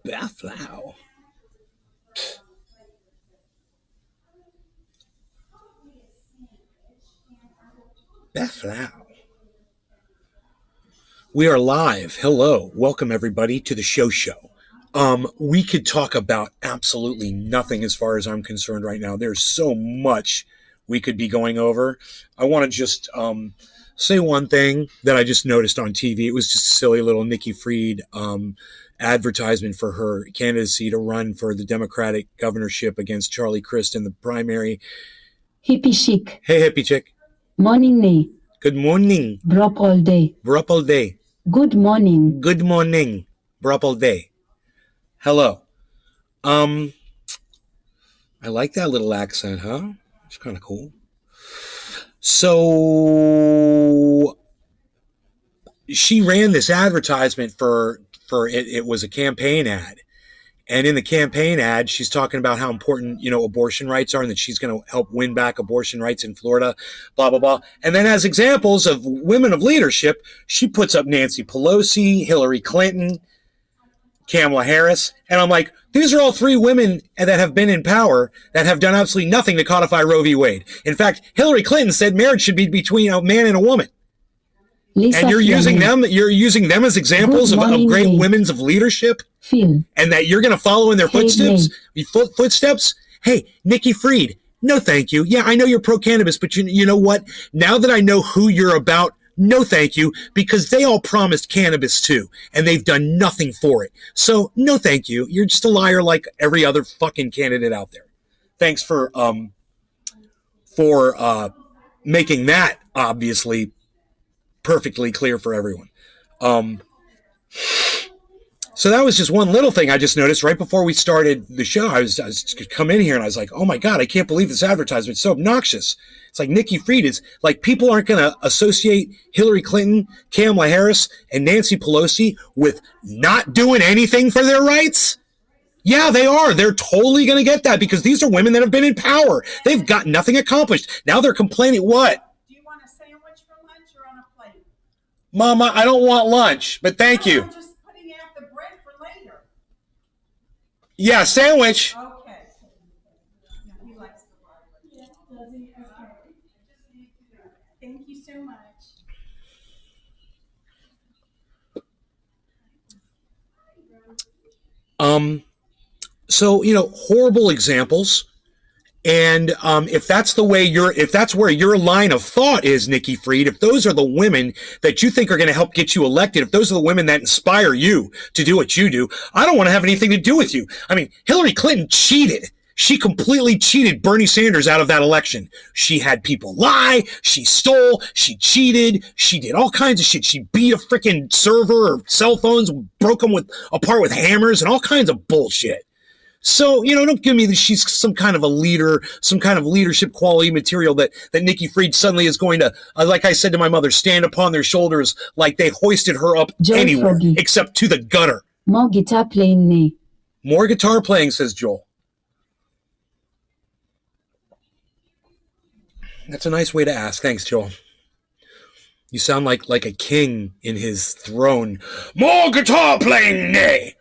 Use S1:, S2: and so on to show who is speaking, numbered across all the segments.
S1: Bethlau. Bethlau. We are live. Hello. Welcome everybody to the show. We could talk about absolutely nothing as far as I'm concerned right now. There's so much we could be going over. I want to just say one thing that I just noticed on TV. It was just a silly little Nikki Fried advertisement for her candidacy to run for the Democratic governorship against Charlie Crist in the primary.
S2: Hippie chic.
S1: Hey, hippie chick.
S2: Morning ne.
S1: Good morning.
S2: Brop all day.
S1: Brup all day.
S2: Good morning.
S1: Good morning. Brup all day. Hello. I like that little accent, huh? It's kind of cool. So she ran this advertisement for it. It was a campaign ad. And in the campaign ad, she's talking about how important, abortion rights are and that she's going to help win back abortion rights in Florida, blah, blah, blah. And then as examples of women of leadership, she puts up Nancy Pelosi, Hillary Clinton, Kamala Harris. And I'm like, these are all three women that have been in power that have done absolutely nothing to codify Roe v. Wade. In fact, Hillary Clinton said marriage should be between a man and a woman.
S2: Lisa
S1: And you're using them as examples of great
S2: Lee.
S1: women's of leadership,
S2: Phil.
S1: and that you're going to follow in their
S2: Hey,
S1: footsteps. Hey, Nikki Fried, no thank you. Yeah, I know you're pro-cannabis, but you know what? Now that I know who you're about, no thank you, because they all promised cannabis too, and they've done nothing for it. So no thank you. You're just a liar like every other fucking candidate out there. Thanks for making that obviously perfectly clear for everyone. So that was just one little thing I just noticed right before we started the show. I was come in here and I was like, oh my God, I can't believe this advertisement. It's so obnoxious. It's like Nikki Fried is like, people aren't going to associate Hillary Clinton, Kamala Harris, and Nancy Pelosi with not doing anything for their rights. Yeah, they are. They're totally going to get that because these are women that have been in power. They've got nothing accomplished. Now they're complaining. What?
S3: Do you want a sandwich for lunch or on a plate?
S1: Mama, I don't want lunch, but thank you.
S3: I'm just putting out the bread for later.
S1: Yeah, sandwich.
S3: Okay. No, he likes the barbecue. Yes, does he? Okay. Thank you so much.
S1: So, horrible examples. And if that's where your line of thought is, Nikki Fried, if those are the women that you think are going to help get you elected, if those are the women that inspire you to do what you do, I don't want to have anything to do with you. I mean, Hillary Clinton cheated. She completely cheated Bernie Sanders out of that election. She had people lie. She stole. She cheated. She did all kinds of shit. She beat a freaking server or cell phones, broke them apart with hammers and all kinds of bullshit. So, don't give me that she's some kind of a leader, some kind of leadership quality material that Nikki Fried suddenly is going to, like I said to my mother, stand upon their shoulders like they hoisted her up
S2: Joel
S1: anywhere
S2: Froggy.
S1: except to the gutter.
S2: More guitar playing ne.
S1: More guitar playing, says Joel. That's a nice way to ask. Thanks, Joel. You sound like a king in his throne. More guitar playing, nay.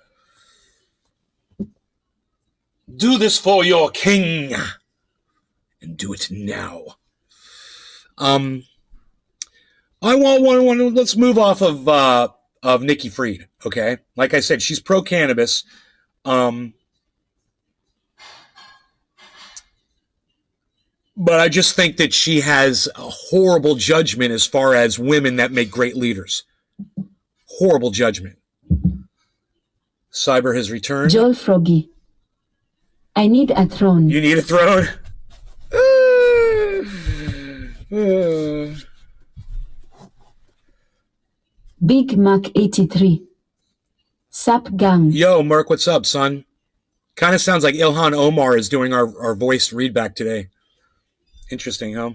S1: Do this for your king, and do it now. I want one. Let's move off of Nikki Fried. Okay, like I said, she's pro cannabis. But I just think that she has a horrible judgment as far as women that make great leaders. Horrible judgment. Cyber has returned.
S2: Joel Froggy. I need a throne.
S1: You need a throne?
S2: Big Mac 83. Sup gang.
S1: Yo, Merc, what's up, son? Kind of sounds like Ilhan Omar is doing our voice readback today. Interesting, huh?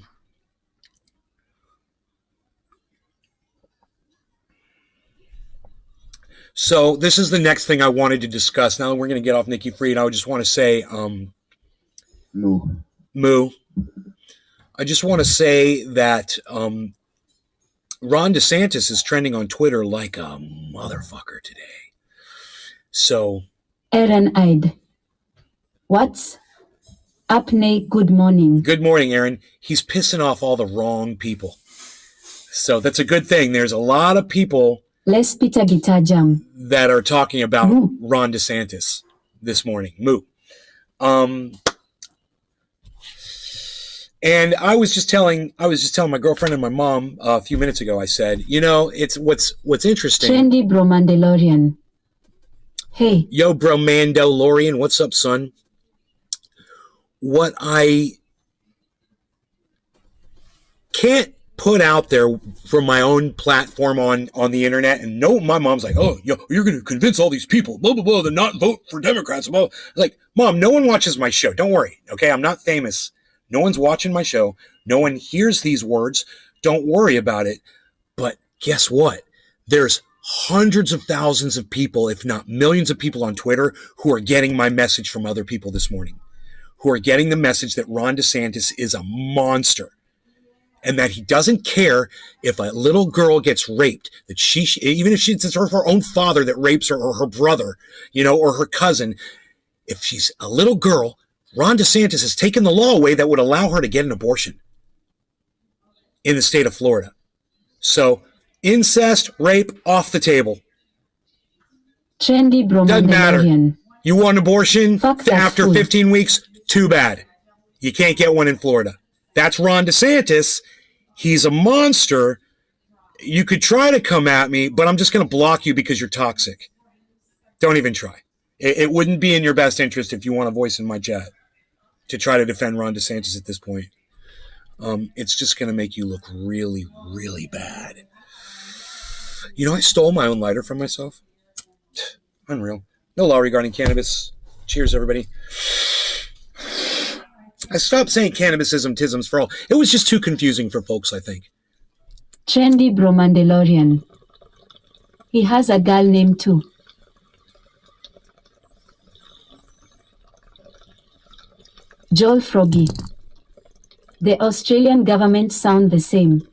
S1: So this is the next thing I wanted to discuss. Now that we're going to get off Nikki Fried, I just want to say, Moo. I just want to say that Ron DeSantis is trending on Twitter like a motherfucker today. So
S2: Aaron eyed. What's up, Nate? Good morning.
S1: Good morning, Aaron. He's pissing off all the wrong people. So that's a good thing. There's a lot of people
S2: Let's Peter Guitar Jam.
S1: that are talking about
S2: Moo.
S1: Ron DeSantis this morning. Moo. And I was just telling my girlfriend and my mom a few minutes ago. I said, it's what's interesting.
S2: Trendy Bro Mandalorian. Hey,
S1: Yo, bro, Mandalorian, what's up, son? What I can't put out there from my own platform on the internet, and no, my mom's like, oh, you're going to convince all these people, blah, blah, blah, to not vote for Democrats. Blah. Like, Mom, no one watches my show. Don't worry, okay? I'm not famous. No one's watching my show. No one hears these words. Don't worry about it. But guess what? There's hundreds of thousands of people, if not millions of people on Twitter who are getting my message from other people this morning, who are getting the message that Ron DeSantis is a monster and that he doesn't care if a little girl gets raped, that even if it's her own father that rapes her or her brother, or her cousin, if she's a little girl, Ron DeSantis has taken the law away that would allow her to get an abortion in the state of Florida. So incest, rape, off the table.
S2: Trendy Bro
S1: Doesn't matter.
S2: Mandalorian.
S1: You want an abortion
S2: Fuck that
S1: after
S2: fool.
S1: 15 weeks? Too bad. You can't get one in Florida. That's Ron DeSantis. He's a monster. You could try to come at me, but I'm just going to block you because you're toxic. Don't even try. It wouldn't be in your best interest if you want a voice in my chat to try to defend Ron DeSantis at this point. It's just going to make you look really, really bad. I stole my own lighter from myself. Unreal. No law regarding cannabis. Cheers, everybody. I stopped saying cannabisism, tisms for all. It was just too confusing for folks, I think.
S2: Trendy Bro Mandalorian. He has a girl named too. Joel Froggy. The Australian government sound the same.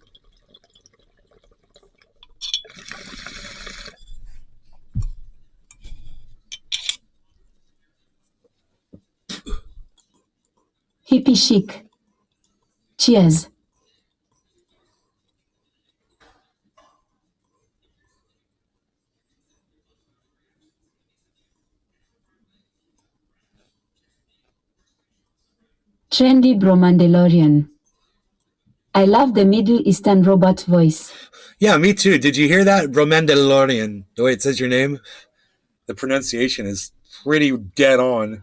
S2: Hippie chic. Cheers. Trendy Bro Mandalorian. I love the Middle Eastern robot voice.
S1: Yeah, me too. Did you hear that? Bromandalorian. The way it says your name, the pronunciation is pretty dead on.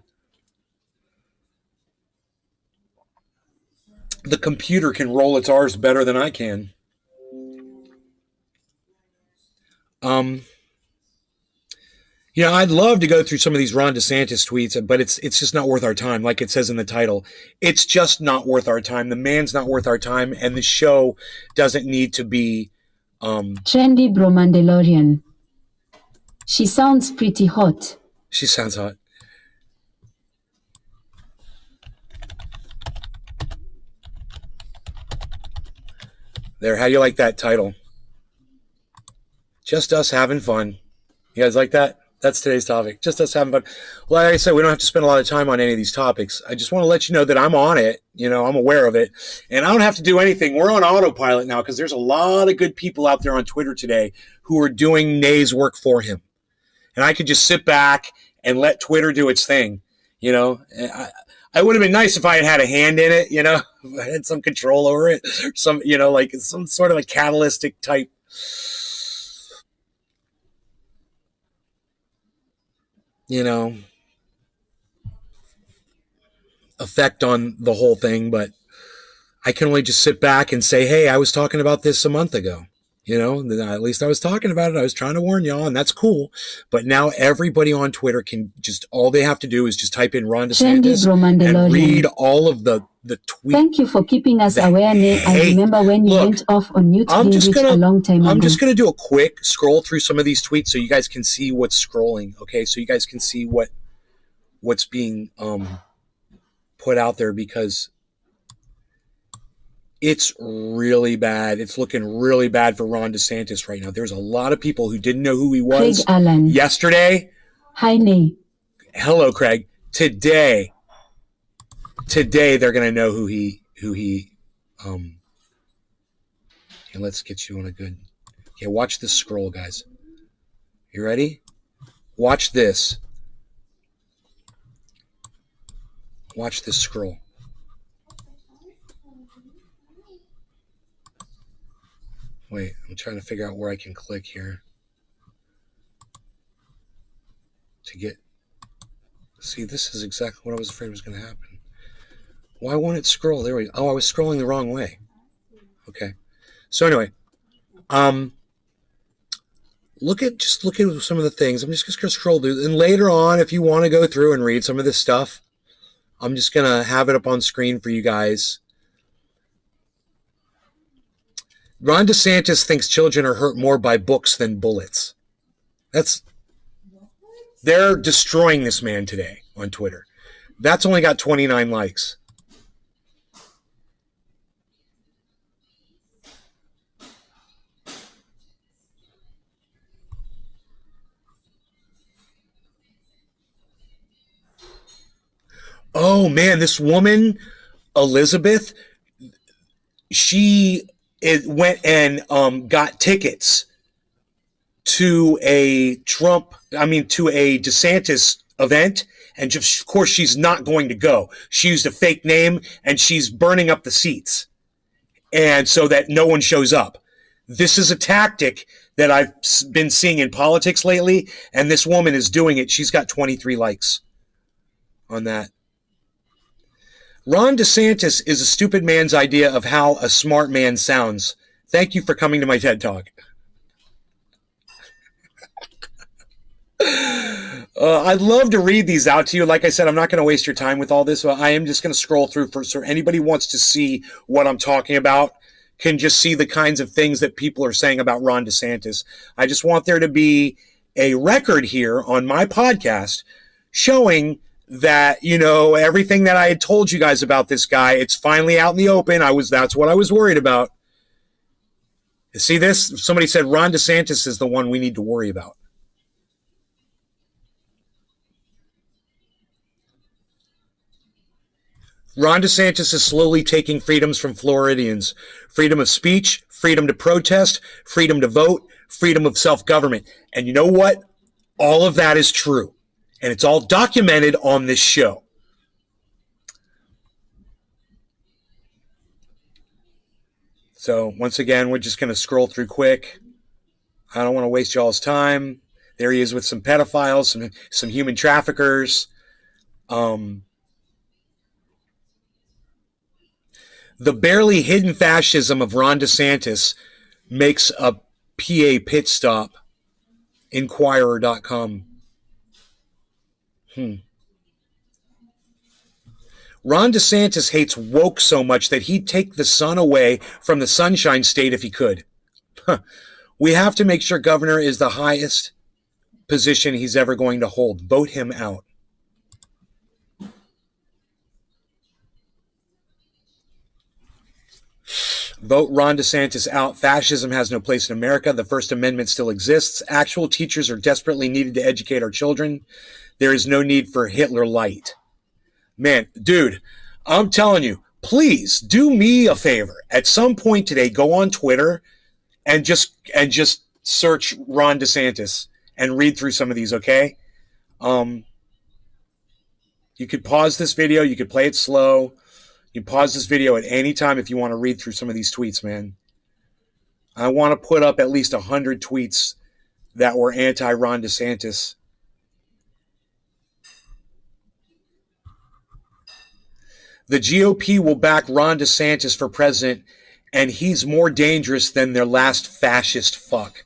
S1: The computer can roll its R's better than I can. I'd love to go through some of these Ron DeSantis tweets, but it's just not worth our time. Like it says in the title, it's just not worth our time. The man's not worth our time, and the show doesn't need to be.
S2: Trendy Bro Mandalorian. She sounds pretty hot.
S1: She sounds hot. There, how do you like that title? Just us having fun. You guys like that? That's today's topic. Just us having fun. Like I said, we don't have to spend a lot of time on any of these topics. I just want to let you know that I'm on it. I'm aware of it. And I don't have to do anything. We're on autopilot now because there's a lot of good people out there on Twitter today who are doing Nay's work for him. And I could just sit back and let Twitter do its thing. I would have been nice if I had a hand in it, if I had some control over it. Like some sort of a catalytic type effect on the whole thing, but I can only just sit back and say, hey, I was talking about this a month ago. At least I was talking about it. I was trying to warn y'all, and that's cool. But now everybody on Twitter can all they have to do is just type in Ron DeSantis and read all of the tweets.
S2: Thank you for keeping us aware, Nay. I remember when you went off on mute a long time ago.
S1: I'm just going to do a quick scroll through some of these tweets so you guys can see what's scrolling, okay? So you guys can see what's being put out there, because it's really bad. It's looking really bad for Ron DeSantis right now. There's a lot of people who didn't know who he was
S2: Craig Allen.
S1: yesterday.
S2: Hi, Nay.
S1: Hello, Craig. Today they're gonna know who he and let's get you on a good. Okay, watch this scroll, guys. You ready? Watch this. Watch this scroll. Wait, I'm trying to figure out where I can click here to get. See, this is exactly what I was afraid was going to happen. Why won't it scroll? There we go. Oh, I was scrolling the wrong way. Okay. So anyway, look at some of the things. I'm just going to scroll through, and later on, if you want to go through and read some of this stuff, I'm just going to have it up on screen for you guys. Ron DeSantis thinks children are hurt more by books than bullets. They're destroying this man today on Twitter. That's only got 29 likes. Oh man, this woman, Elizabeth, she went and got tickets to a DeSantis event, and just, of course she's not going to go. She used a fake name, and she's burning up the seats, and so that no one shows up. This is a tactic that I've been seeing in politics lately, and this woman is doing it. She's got 23 likes on that. Ron DeSantis is a stupid man's idea of how a smart man sounds. Thank you for coming to my TED Talk. I'd love to read these out to you. Like I said, I'm not going to waste your time with all this. I am just going to scroll through so anybody who wants to see what I'm talking about can just see the kinds of things that people are saying about Ron DeSantis. I just want there to be a record here on my podcast showing that, everything that I had told you guys about this guy, it's finally out in the open. That's what I was worried about. See this? Somebody said Ron DeSantis is the one we need to worry about. Ron DeSantis is slowly taking freedoms from Floridians. Freedom of speech, freedom to protest, freedom to vote, freedom of self-government. And you know what? All of that is true. And it's all documented on this show. So once again, we're just going to scroll through quick. I don't want to waste y'all's time. There he is with some pedophiles, some human traffickers. The barely hidden fascism of Ron DeSantis makes a PA pit stop. Inquirer.com. Ron DeSantis hates woke so much that he'd take the sun away from the Sunshine State if he could. We have to make sure governor is the highest position he's ever going to hold. Vote him out. Vote Ron DeSantis out. Fascism has no place in America. The First Amendment still exists. Actual teachers are desperately needed to educate our children. There is no need for Hitler light. Man, dude, I'm telling you, please do me a favor. At some point today, go on Twitter and just search Ron DeSantis and read through some of these, okay? You could pause this video. You could play it slow. You can pause this video at any time if you want to read through some of these tweets, man. I want to put up at least 100 tweets that were anti-Ron DeSantis. The GOP will back Ron DeSantis for president, and he's more dangerous than their last fascist fuck,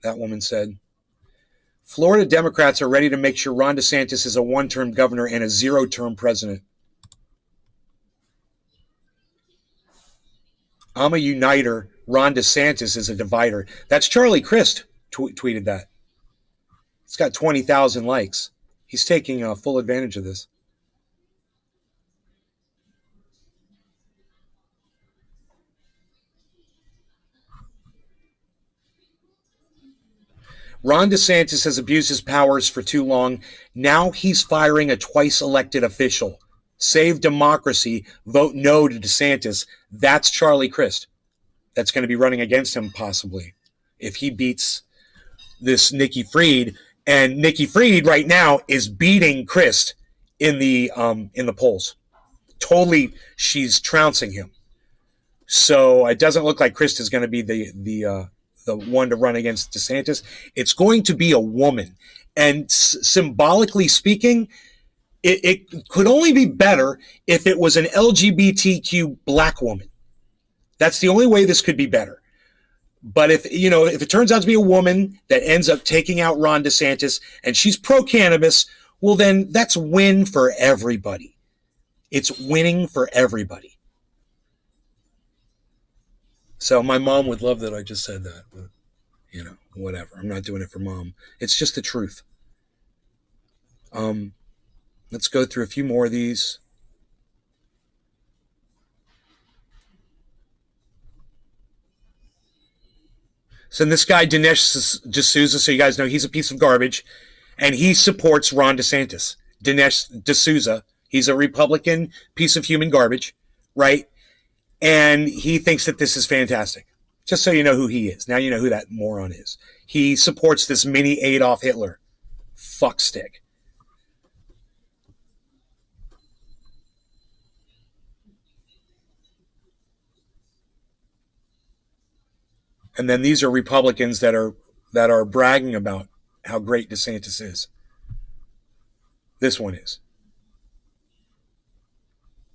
S1: that woman said. Florida Democrats are ready to make sure Ron DeSantis is a one-term governor and a zero-term president. I'm a uniter. Ron DeSantis is a divider. That's Charlie Crist tweeted that. It's got 20,000 likes. He's taking full advantage of this. Ron DeSantis has abused his powers for too long. Now he's firing a twice elected official. Save democracy. Vote no to DeSantis. That's Charlie Crist. That's going to be running against him possibly if he beats this Nikki Fried. And Nikki Fried right now is beating Crist in the polls. Totally, she's trouncing him. So it doesn't look like Crist is going to be the one to run against DeSantis. It's going to be a woman. And symbolically speaking, it could only be better if it was an LGBTQ black woman. That's the only way this could be better. But if it turns out to be a woman that ends up taking out Ron DeSantis and she's pro-cannabis, well, then that's win for everybody. It's winning for everybody. So my mom would love that I just said that, but whatever. I'm not doing it for mom. It's just the truth. Let's go through a few more of these. So this guy, Dinesh D'Souza, so you guys know he's a piece of garbage, and he supports Ron DeSantis. Dinesh D'Souza, he's a Republican piece of human garbage, right? And he thinks that this is fantastic. Just so you know who he is. Now you know who that moron is. He supports this mini Adolf Hitler. Fuckstick. And then these are Republicans that are bragging about how great DeSantis is. This one is.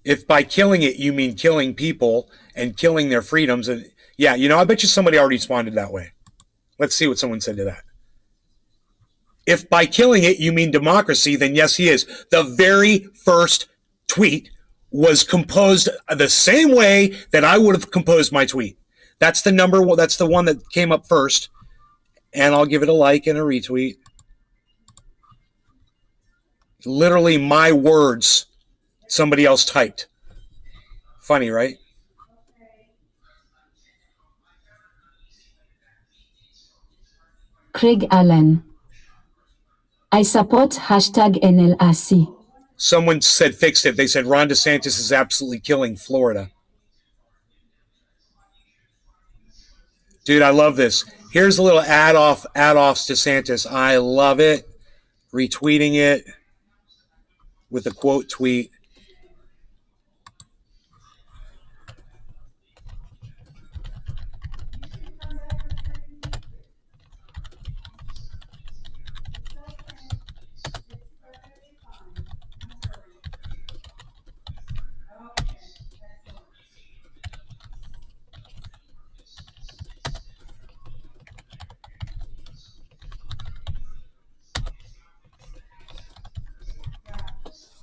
S1: If by killing it you mean killing people and killing their freedoms, and yeah, I bet you somebody already responded that way. Let's see what someone said to that. If by killing it you mean democracy, then yes, he is. The very first tweet was composed the same way that I would have composed my tweet. That's the number. That's the one that came up first. And I'll give it a like and a retweet. Literally my words somebody else typed. Funny, right?
S2: Craig Allen. I support #NLRC.
S1: Someone said fixed it. They said Ron DeSantis is absolutely killing Florida. Dude, I love this. Here's a little ad-offs DeSantis. I love it. Retweeting it with a quote tweet.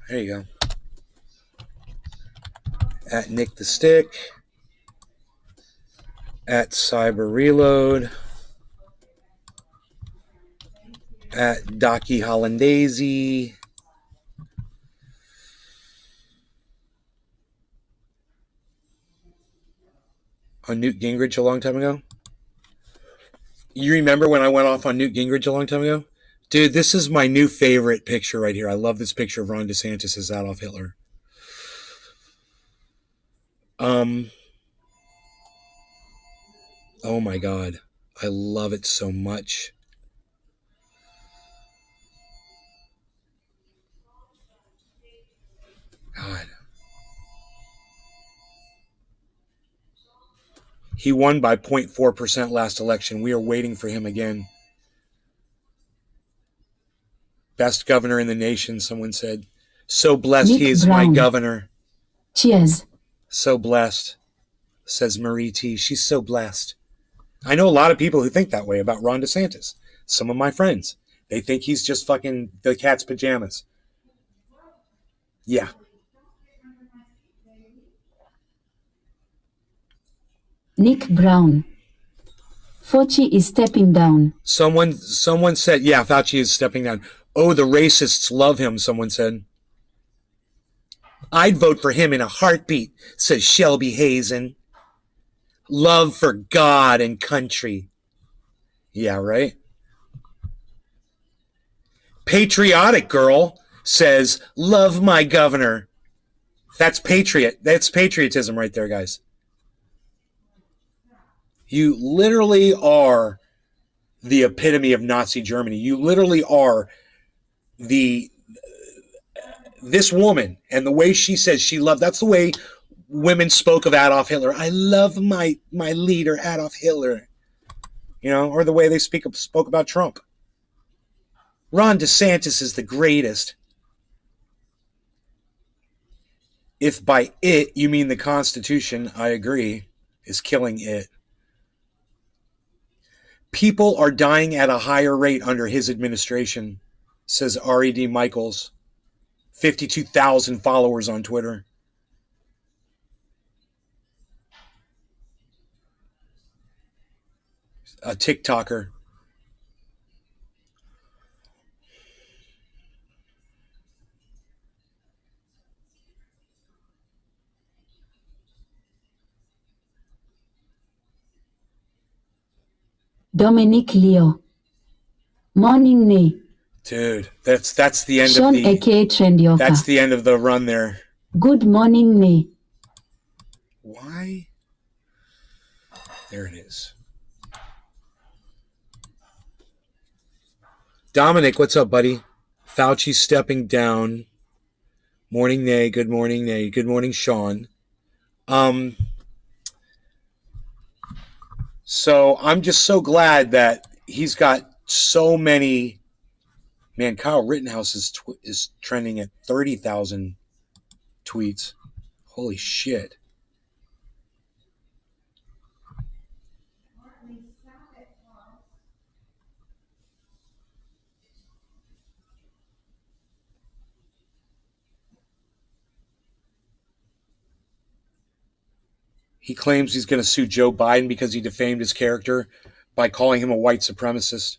S1: There you go. At Nick the Stick. At Cyber Reload. At Docky Hollandaise. On Newt Gingrich a long time ago. You remember when I went off on Newt Gingrich a long time ago? Dude, this is my new favorite picture right here. I love this picture of Ron DeSantis as Adolf Hitler. Oh my God. I love it so much. God. He won by 0.4% last election. We are waiting for him again. Best governor in the nation, someone said. So blessed
S2: Nick
S1: he is
S2: Brown.
S1: my governor.
S2: Cheers.
S1: So blessed, says Marie T. She's so blessed. I know a lot of people who think that way about Ron DeSantis. Some of my friends. They think he's just fucking the cat's pajamas. Yeah.
S2: Nick Brown. Fauci is stepping down.
S1: Someone said, yeah, Fauci is stepping down. Oh, the racists love him, someone said. I'd vote for him in a heartbeat, says Shelby Hazen. Love for God and country. Yeah, right? patriotic girl says, love my governor. That's patriotism right there, guys. You literally are the epitome of Nazi Germany. You literally are this woman, and the way she says she loved, that's the way women spoke of Adolf Hitler. I love my leader, Adolf Hitler. You know, or the way they spoke about Trump. Ron DeSantis is the greatest. If by it you mean the Constitution, I agree, is killing it. People are dying at a higher rate under his administration, says R.E.D. Michaels. 52,000 followers on Twitter. A TikToker.
S2: Dominic Leo. Morning Nay.
S1: Dude, that's the end
S2: Sean
S1: of the
S2: aka Trendioka.
S1: that's the end of the run there.
S2: Good morning Nay.
S1: Why? There it is. Dominic, what's up, buddy? Fauci stepping down. Morning, Nay. Good morning, Nay. Good morning, Sean. So I'm just so glad that he's got so many. Man, Kyle Rittenhouse is trending at 30,000 tweets. Holy shit. He claims he's going to sue Joe Biden because he defamed his character by calling him a white supremacist.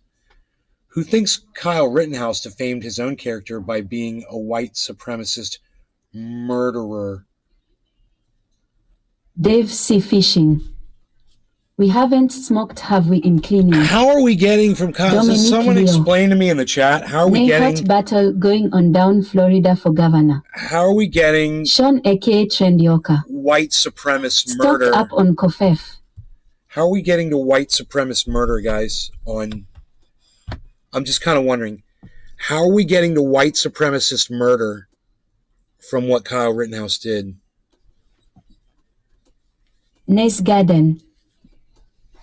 S1: Who thinks Kyle Rittenhouse defamed his own character by being a white supremacist murderer?
S2: Dave C. Fishing. We haven't smoked, have we, in cleaning?
S1: How are we getting from Kyle?
S2: Dominic
S1: Someone
S2: Leo.
S1: explain to me in the chat. How are we
S2: Nay hot
S1: getting?
S2: battle going on down Florida for governor.
S1: How are we getting
S2: Sean aka Trendioka.
S1: white supremacist
S2: Stocked
S1: murder?
S2: up on Kofef.
S1: How are we getting to white supremacist murder, guys? I'm just kind of wondering, how are we getting to white supremacist murder from what Kyle Rittenhouse did?
S2: Nice Garden.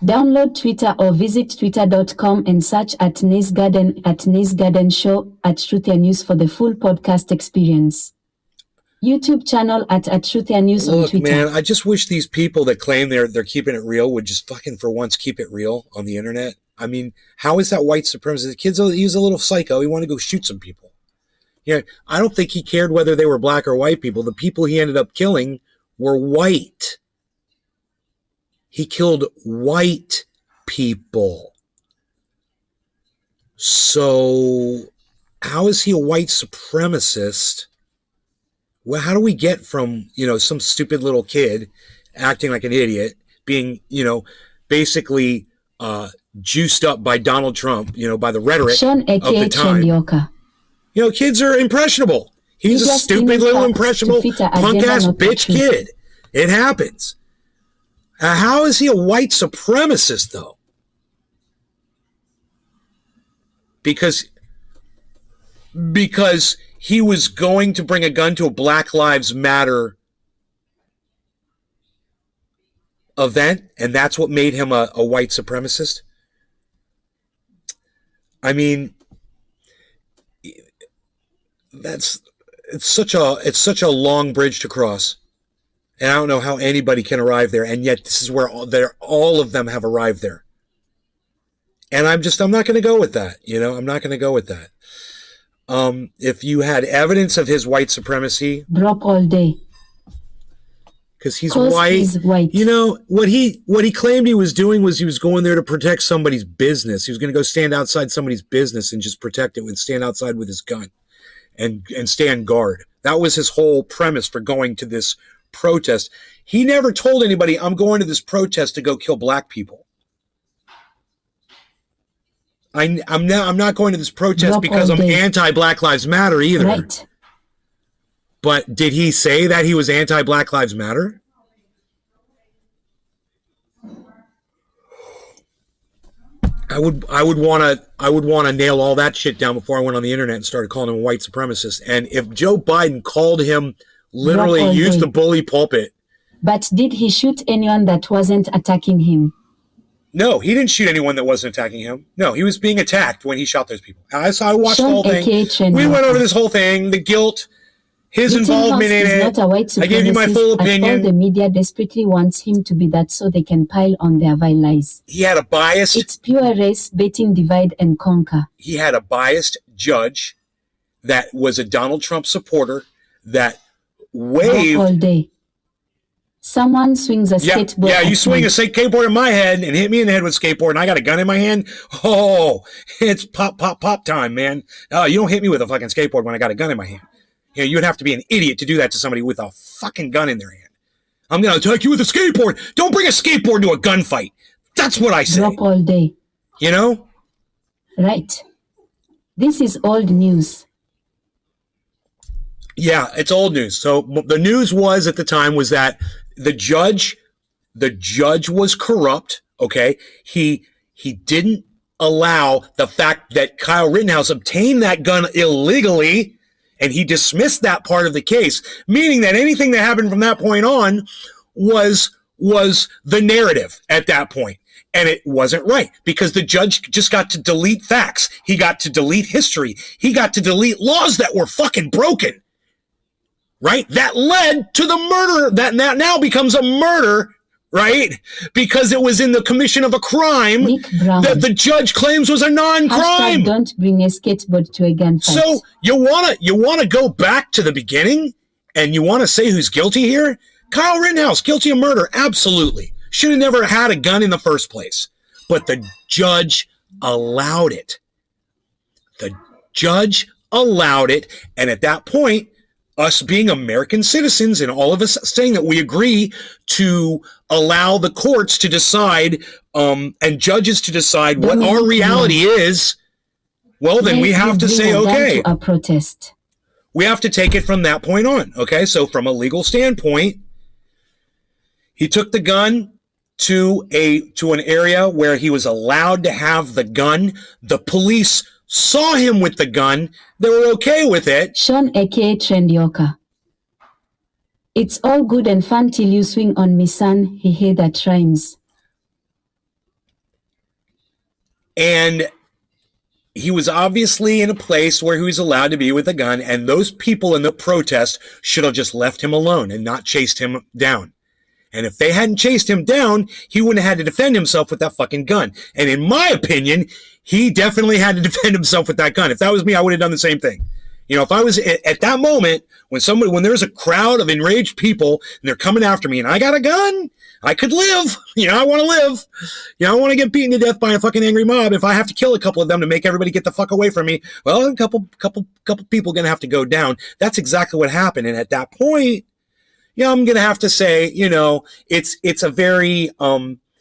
S2: Download Twitter or visit twitter.com and search at Nice Garden at Nice Garden Show at Truthia News for the full podcast experience. YouTube channel at Truthia News on
S1: Look,
S2: Twitter.
S1: man, I just wish these people that claim they're keeping it real would just fucking for once keep it real on the internet. I mean, how is that white supremacist? The kid's he's a little psycho. He wanted to go shoot some people. Yeah, I don't think he cared whether they were black or white people. The people he ended up killing were white. He killed white people. So how is he a white supremacist? Well, how do we get from, some stupid little kid acting like an idiot, being, basically juiced up by Donald Trump, by the rhetoric
S2: Sean
S1: of the
S2: aka
S1: time.
S2: Trendioka.
S1: Kids are impressionable. He's
S2: He
S1: a
S2: just
S1: stupid
S2: didn't
S1: little
S2: have
S1: impressionable
S2: to fit a
S1: punk
S2: agenda,
S1: ass
S2: not the
S1: bitch
S2: truth.
S1: kid. It happens. How is he a white supremacist though? Because he was going to bring a gun to a Black Lives Matter event, and that's what made him a white supremacist. I mean, it's such a long bridge to cross, and I don't know how anybody can arrive there. And yet, this is where all of them have arrived there. And I'm not going to go with that. I'm not going to go with that. If you had evidence of his white supremacy,
S2: Drop all day.
S1: because he's
S2: 'Cause
S1: white.
S2: he's white.
S1: What he claimed he was doing was he was going there to protect somebody's business. He was going to go stand outside somebody's business and just protect it and stand outside with his gun and stand guard. That was his whole premise for going to this protest. He never told anybody, I'm going to this protest to go kill black people. I'm not going to this protest
S2: Drop
S1: because
S2: all
S1: I'm
S2: day.
S1: anti-Black Lives Matter either.
S2: Right.
S1: But did he say that he was anti-Black Lives Matter? I would want to nail all that shit down before I went on the internet and started calling him a white supremacist. And if Joe Biden called him, literally
S2: Drop all
S1: used
S2: day.
S1: the bully pulpit.
S2: But did he shoot anyone that wasn't attacking him?
S1: No, he didn't shoot anyone that wasn't attacking him. No, he was being attacked when he shot those people. I watched the
S2: Sean
S1: whole thing.
S2: aka Chen
S1: We went
S2: Walker.
S1: over this whole thing, the guilt, his involvement in
S2: Rittenhouse is
S1: it.
S2: not a white
S1: I gave you my
S2: supremacist
S1: full
S2: at all. The
S1: opinion.
S2: media desperately wants him to be that so they can pile on their vile lies.
S1: He had a biased
S2: It's pure race baiting, divide and conquer.
S1: judge that was a Donald Trump supporter that
S2: Drop all
S1: waved.
S2: day. Someone swings a skateboard
S1: Yeah, you
S2: at
S1: swing
S2: me.
S1: a skateboard in my head and hit me in the head with a skateboard, and I got a gun in my hand. Oh, it's pop, pop, pop time, man. You don't hit me with a fucking skateboard when I got a gun in my hand. You know, you'd have to be an idiot to do that to somebody with a fucking gun in their hand. I'm going to attack you with a skateboard. Don't bring a skateboard to a gunfight. That's what I say.
S2: Drop all day.
S1: You know?
S2: Right. This is old news.
S1: Yeah, it's old news. So the news was at the time was that the judge was corrupt. Okay. He didn't allow the fact that Kyle Rittenhouse obtained that gun illegally, and he dismissed that part of the case, meaning that anything that happened from that point on was the narrative at that point. And it wasn't right because the judge just got to delete facts. He got to delete history. He got to delete laws that were fucking broken. Right? That led to the murder that now becomes a murder, right? Because it was in the commission of a crime
S2: Nick Brown.
S1: that the judge claims was a non-crime.
S2: Hashtag don't bring a skateboard to a gunfight.
S1: So you wanna go back to the beginning and you wanna say who's guilty here? Kyle Rittenhouse, guilty of murder, absolutely. Should have never had a gun in the first place. But the judge allowed it. The judge allowed it, and at that point, us being American citizens and all of us saying that we agree to allow the courts to decide and judges to decide what our
S2: Dominic
S1: reality is, well, then we have to say, okay,
S2: to a protest.
S1: we have to take it from that point on. Okay, so from a legal standpoint, he took the gun to an area where he was allowed to have the gun. The police saw him with the gun. They were okay with it.
S2: Sean aka Trend Yoka. It's all good and fun till you swing on me, son. He hear that rhymes.
S1: And he was obviously in a place where he was allowed to be with a gun, and those people in the protest should have just left him alone and not chased him down. And if they hadn't chased him down, he wouldn't have had to defend himself with that fucking gun. And in my opinion, he definitely had to defend himself with that gun. If that was me, I would have done the same thing. You know, if I was at that moment when there's a crowd of enraged people and they're coming after me and I got a gun, I could live. You know, I want to live. You know, I want to get beaten to death by a fucking angry mob. If I have to kill a couple of them to make everybody get the fuck away from me, well, a couple people going to have to go down. That's exactly what happened. And at that point, yeah, I'm going to have to say, you know, it's a very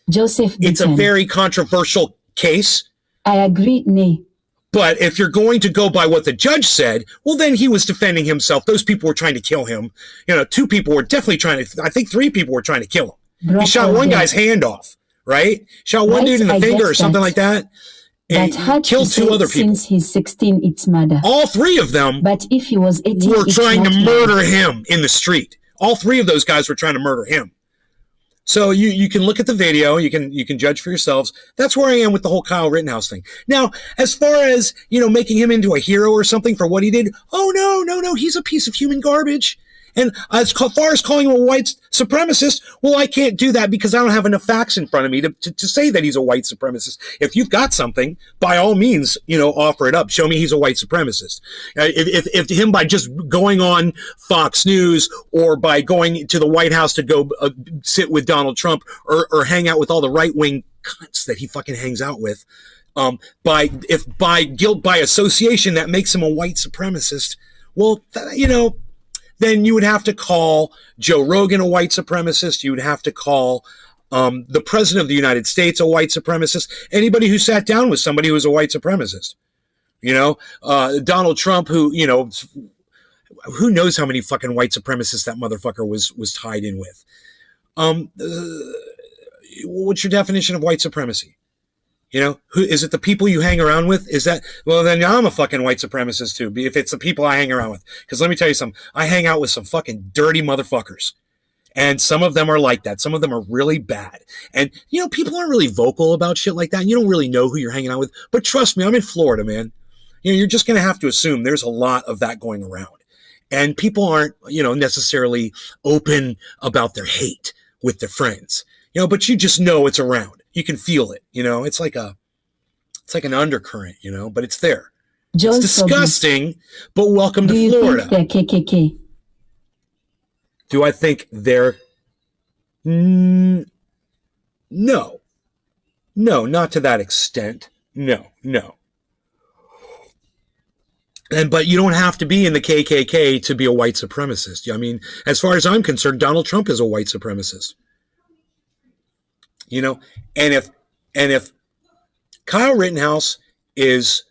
S2: Joseph
S1: it's a
S2: Beaton.
S1: very controversial case.
S2: I agree, nay.
S1: But if you're going to go by what the judge said, well, then he was defending himself. Those people were trying to kill him. You know, 2 people were definitely trying to, I think 3 people were trying to kill him.
S2: Drop
S1: He shot
S2: all
S1: one
S2: day.
S1: guy's hand off, right? Shot one
S2: Right,
S1: dude in the
S2: I
S1: finger
S2: get
S1: or something
S2: that.
S1: like that. And
S2: That hard to
S1: killed 2
S2: say
S1: other people.
S2: since he's 16, it's murder.
S1: All 3 of them
S2: But if he was 18,
S1: were
S2: it's
S1: trying to
S2: not
S1: murder him in the street. All 3 of those guys were trying to murder him. So you can look at the video, you can judge for yourselves. That's where I am with the whole Kyle Rittenhouse thing. Now, as far as, you know, making him into a hero or something for what he did, oh no, he's a piece of human garbage. And as far as calling him a white supremacist, well, I can't do that because I don't have enough facts in front of me to say that he's a white supremacist. If you've got something, by all means, you know, offer it up. Show me he's a white supremacist. If him by just going on Fox News or by going to the White House to go sit with Donald Trump or hang out with all the right-wing cunts that he fucking hangs out with, by guilt by association that makes him a white supremacist, well, you know, then you would have to call Joe Rogan a white supremacist. You would have to call The president of the United States, a white supremacist. Anybody who sat down with somebody who was a white supremacist. Donald Trump, who knows how many fucking white supremacists that motherfucker was tied in with. What's your definition of white supremacy? Who is it? The people you hang around with? Is that, well, then I'm a fucking white supremacist too, if it's the people I hang around with. Because let me tell you something, I hang out with some fucking dirty motherfuckers. And some of them are like that. Some of them are really bad. And, people aren't really vocal about shit like that. And you don't really know who you're hanging out with. But trust me, I'm in Florida, man. You're just going to have to assume there's a lot of that going around. And people aren't, necessarily open about their hate with their friends. But you just know it's around. You can feel it. It's like an undercurrent, but it's there.
S2: Joel
S1: It's disgusting, but welcome
S2: do
S1: to
S2: you
S1: Florida.
S2: think they're KKK?
S1: Do I think they're... No. No, not to that extent. No. But you don't have to be in the KKK to be a white supremacist. I mean, as far as I'm concerned, Donald Trump is a white supremacist. And if Kyle Rittenhouse is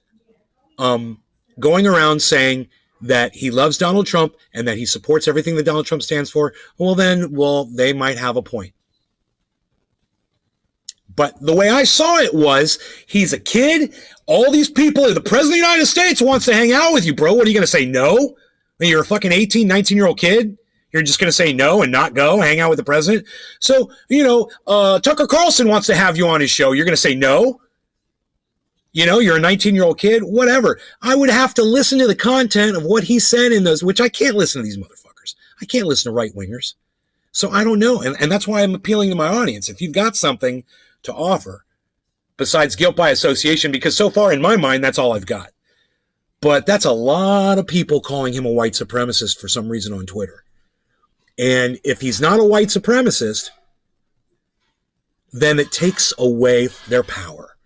S1: going around saying that he loves Donald Trump and that he supports everything that Donald Trump stands for, they might have a point. But the way I saw it was, he's a kid. All these people, the president of the United States wants to hang out with you, bro. What are you going to say, no? When you're a fucking 18, 19-year-old kid? You're just going to say no and not go hang out with the president? So, Tucker Carlson wants to have you on his show. You're going to say no? You're a 19-year-old kid, whatever. I would have to listen to the content of what he said in those, which I can't listen to these motherfuckers. I can't listen to right-wingers. So I don't know. And that's why I'm appealing to my audience. If you've got something to offer besides guilt by association, because so far in my mind, that's all I've got. But that's a lot of people calling him a white supremacist for some reason on Twitter. And if he's not a white supremacist, then it takes away their power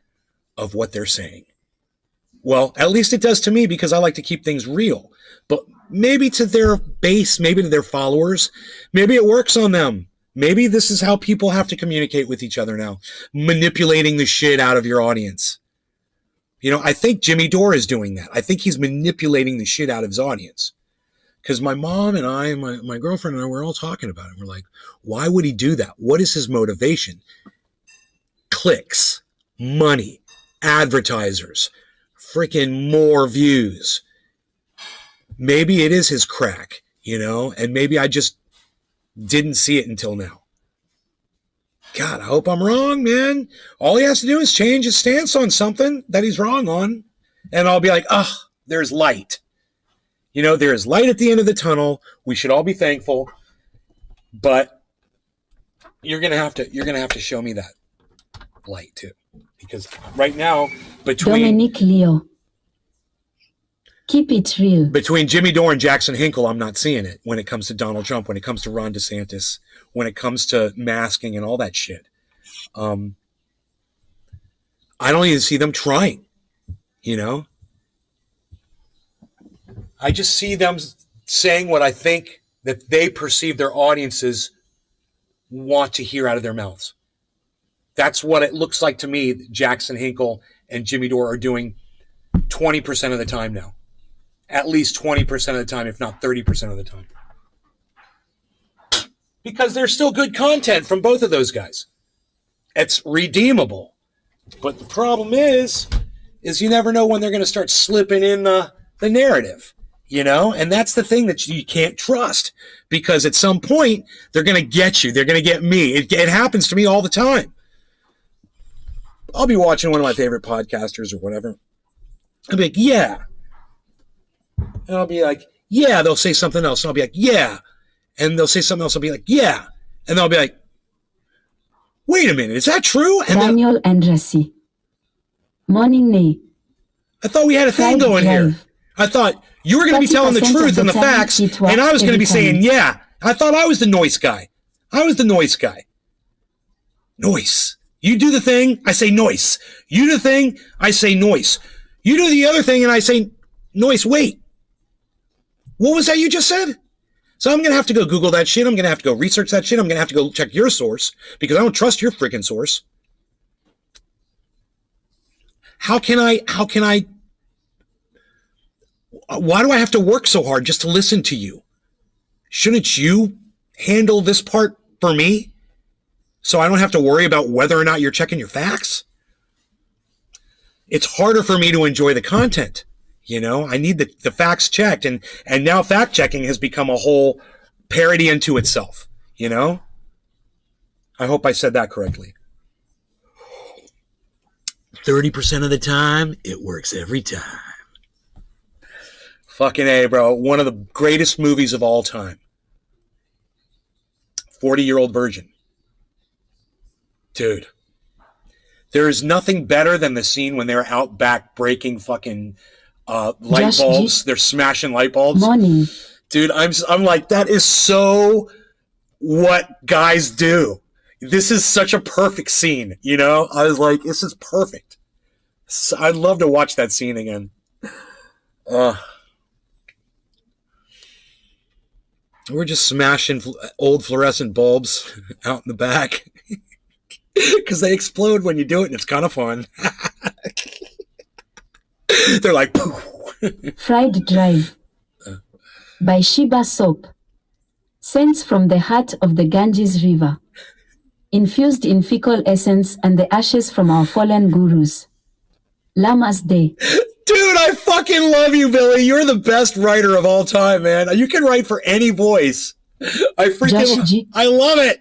S1: of what they're saying. Well, at least it does to me, because I like to keep things real. But maybe to their base, maybe to their followers, maybe it works on them. Maybe this is how people have to communicate with each other now, manipulating the shit out of your audience. I think Jimmy Dore is doing that. I think he's manipulating the shit out of his audience. Because my mom and I, my girlfriend and I, we're all talking about it. We're like, why would he do that? What is his motivation? Clicks, money, advertisers, freaking more views. Maybe it is his crack, and maybe I just didn't see it until now. God, I hope I'm wrong, man. All he has to do is change his stance on something that he's wrong on, and I'll be like, there's light. There is light at the end of the tunnel. We should all be thankful, but you're gonna have to show me that light too, because right now
S2: Dominic Leo. Keep it real.
S1: Between Jimmy Dore and Jackson Hinkle, I'm not seeing it when it comes to Donald Trump, when it comes to Ron DeSantis, when it comes to masking and all that shit. I don't even see them trying, I just see them saying what I think that they perceive their audiences want to hear out of their mouths. That's what it looks like to me. Jackson Hinkle and Jimmy Dore are doing 20% of the time now. At least 20% of the time, if not 30% of the time. Because there's still good content from both of those guys. It's redeemable. But the problem is you never know when they're going to start slipping in the narrative. And that's the thing that you can't trust, because at some point they're going to get you. They're going to get me. It happens to me all the time. I'll be watching one of my favorite podcasters or whatever. I'll be like, yeah. And I'll be like, yeah. They'll say something else. And I'll be like, yeah. And they'll say something else. I'll be like, yeah. And they'll be like, wait a minute. Is that true? And
S2: Daniel Andrassy. Morning, Nay.
S1: I thought we had a thing going here. I thought you were going to be telling the truth and the facts, and I was going to be saying, yeah. I thought I was the noise guy. Noise. You do the thing, I say noise. You do the thing, I say noise. You do the other thing, and I say noise. Wait. What was that you just said? So I'm going to have to go Google that shit. I'm going to have to go research that shit. I'm going to have to go check your source because I don't trust your freaking source. How can I, why do I have to work so hard just to listen to you? Shouldn't you handle this part for me so I don't have to worry about whether or not you're checking your facts? It's harder for me to enjoy the content. You know, I need the facts checked. And now fact checking has become a whole parody unto itself. You know, I hope I said that correctly. 30% of the time, it works every time. Fucking A, bro. One of the greatest movies of all time. 40-Year-Old Virgin. Dude. There is nothing better than the scene when they're out back breaking fucking light bulbs. They're smashing light bulbs.
S2: Morning.
S1: Dude, I'm like, that is so what guys do. This is such a perfect scene, you know? I was like, this is perfect. So I'd love to watch that scene again. We're just smashing old fluorescent bulbs out in the back because they explode when you do it, and it's kind of fun. They're like, poof.
S2: Fried Drive by Sheba Soap. Scents from the heart of the Ganges River. Infused in fecal essence and the ashes from our fallen gurus. Lamas Day.
S1: Dude, I fucking love you, Billy. You're the best writer of all time, man. You can write for any voice. I love it.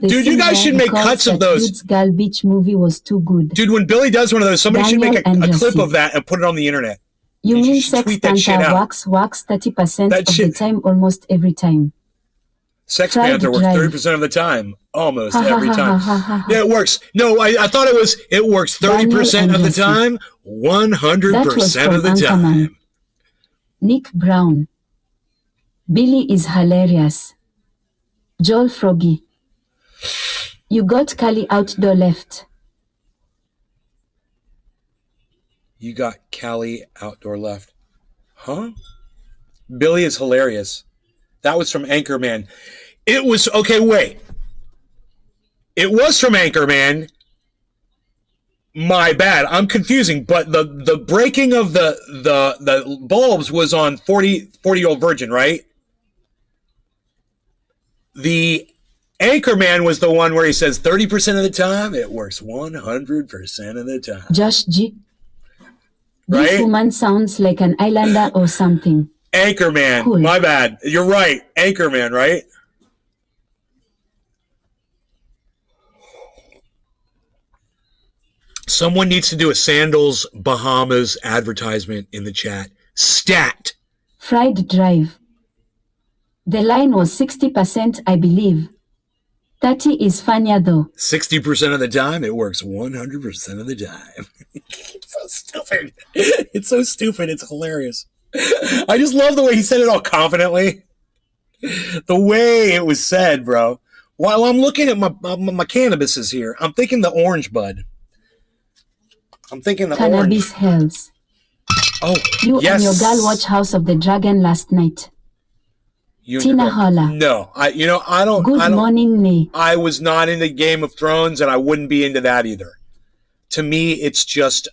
S1: Dude, you guys should make cuts of those.
S2: Dude's Gal Beach movie was too good.
S1: Dude, when Billy does one of those, somebody should make a
S2: Daniel
S1: clip
S2: Anderson.
S1: of that and put it on the internet.
S2: You
S1: You
S2: mean
S1: should
S2: Sex
S1: tweet that shit
S2: Panther
S1: out.
S2: works 30%
S1: That
S2: of the
S1: shit-
S2: time, almost every time.
S1: Sex
S2: Fried
S1: Panther works
S2: Drive.
S1: 30% of the time. Almost
S2: Ha, ha,
S1: every
S2: ha,
S1: time.
S2: ha, ha, ha.
S1: Yeah, it works. No, I thought it works 30% of the
S2: Anderson.
S1: time,
S2: That was
S1: 100%
S2: from
S1: of the
S2: Anchorman.
S1: time.
S2: Nick Brown. Billy is hilarious. Joel Froggy. You got Cali outdoor left.
S1: You got Cali outdoor left. Huh? Billy is hilarious. That was from Anchorman. It was, okay, wait. It was from Anchorman. My bad. I'm confusing, but the breaking of the bulbs was on 40-Year-Old Virgin, right? The Anchorman was the one where he says 30% of the time, it works 100% of the time.
S2: Josh G. This
S1: Right?
S2: woman sounds like an islander or something.
S1: Anchorman.
S2: Cool.
S1: My bad. You're right. Anchorman, right? Someone needs to do a Sandals Bahamas advertisement in the chat. Stat.
S2: Fried Drive. The line was 60%, I believe. 30 is funnier though.
S1: 60% of the time, it works 100% of the time. It's so stupid. It's so stupid. It's hilarious. I just love the way he said it all confidently. The way it was said, bro. While I'm looking at my cannabises here, I'm thinking the orange bud. I'm thinking the
S2: Cannabis
S1: orange.
S2: hells.
S1: Oh,
S2: You
S1: yes.
S2: and your girl watch House of the Dragon last night.
S1: You and
S2: Tina
S1: your girl.
S2: Holla.
S1: No, I don't.
S2: Good morning, May.
S1: I was not into Game of Thrones, and I wouldn't be into that either. To me, it's just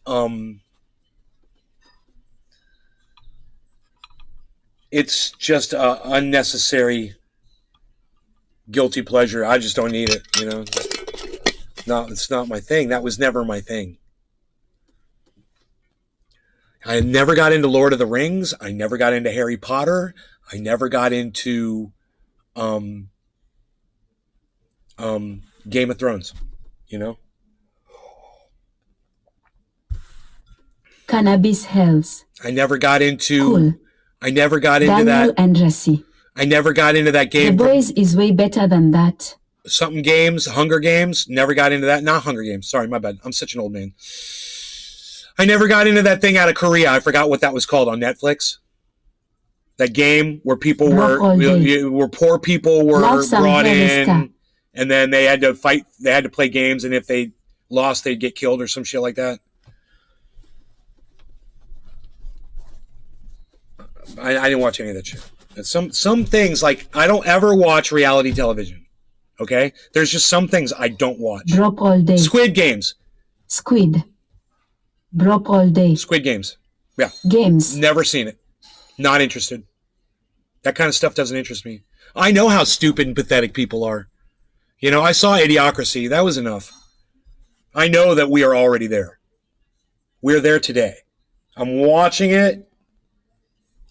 S1: a unnecessary guilty pleasure. I just don't need it. No, it's not my thing. That was never my thing. I never got into Lord of the Rings. I never got into Harry Potter. I never got into Game of Thrones.
S2: Cannabis hells.
S1: I never got into.
S2: Cool.
S1: I never got into
S2: Daniel
S1: that.
S2: Andresi.
S1: I never got into that
S2: The
S1: game.
S2: Boys is way better than that.
S1: Something games, Hunger Games. Never got into that. Not Hunger Games. Sorry, my bad. I'm such an old man. I never got into that thing out of Korea. I forgot what that was called on Netflix. That game where people
S2: Block all day.
S1: where poor people were
S2: Love some
S1: brought
S2: Harry Star.
S1: in, and then they had to fight. They had to play games, and if they lost, they'd get killed or some shit like that. I didn't watch any of that shit. Some things, like, I don't ever watch reality television. Okay? There's just some things I don't watch.
S2: Drop all day.
S1: Squid Games.
S2: Squid. Drop all day.
S1: Squid Games. Yeah.
S2: Games.
S1: Never seen it. Not interested. That kind of stuff doesn't interest me. I know how stupid and pathetic people are. You know, I saw Idiocracy. That was enough. I know that we are already there. We're there today. I'm watching it,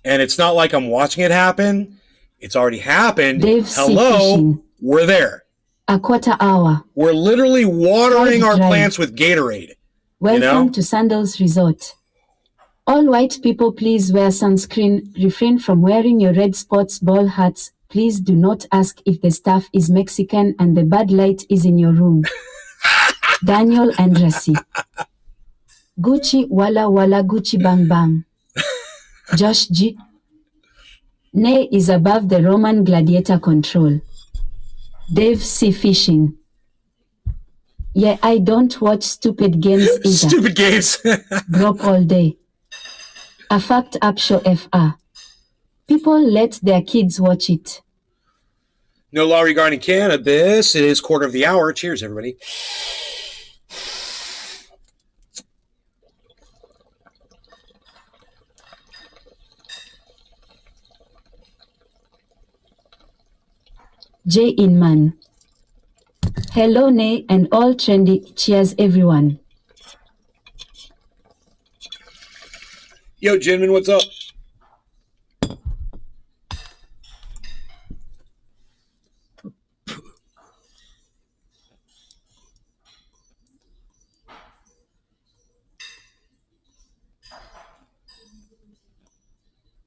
S1: and it's not like I'm watching it happen. It's already happened.
S2: Dave C.
S1: Hello,
S2: Fishing.
S1: we're there.
S2: A quarter hour.
S1: We're literally watering
S2: Drive,
S1: our
S2: drive.
S1: plants with Gatorade.
S2: Welcome
S1: know?
S2: to Sandals Resort. All white people, please wear sunscreen. Refrain from wearing your red sports ball hats. Please do not ask if the staff is Mexican and the Bud Light is in your room. Daniel Andresi. Gucci Walla Walla Gucci Bang Bang. Josh G. Nay is above the Roman gladiator control. Dave C. Fishing. Yeah, I don't watch stupid games either.
S1: Stupid games.
S2: Drop all day. A fact up show FR. People let their kids watch it.
S1: No law regarding cannabis. It is quarter of the hour. Cheers, everybody.
S2: J. Inman. Hello, Nay, and all trendy. Cheers, everyone.
S1: Yo, Jinmin, what's up?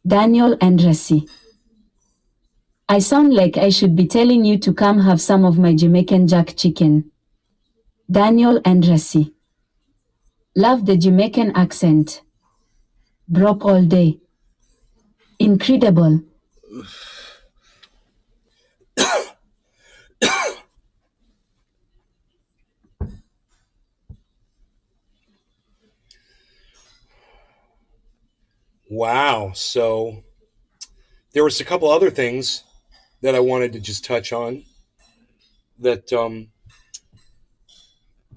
S2: Daniel Andresi. I sound like I should be telling you to come have some of my Jamaican jack chicken. Daniel Andresi. Love the Jamaican accent. Drop all day. Incredible.
S1: Wow. So there was a couple other things that I wanted to just touch on that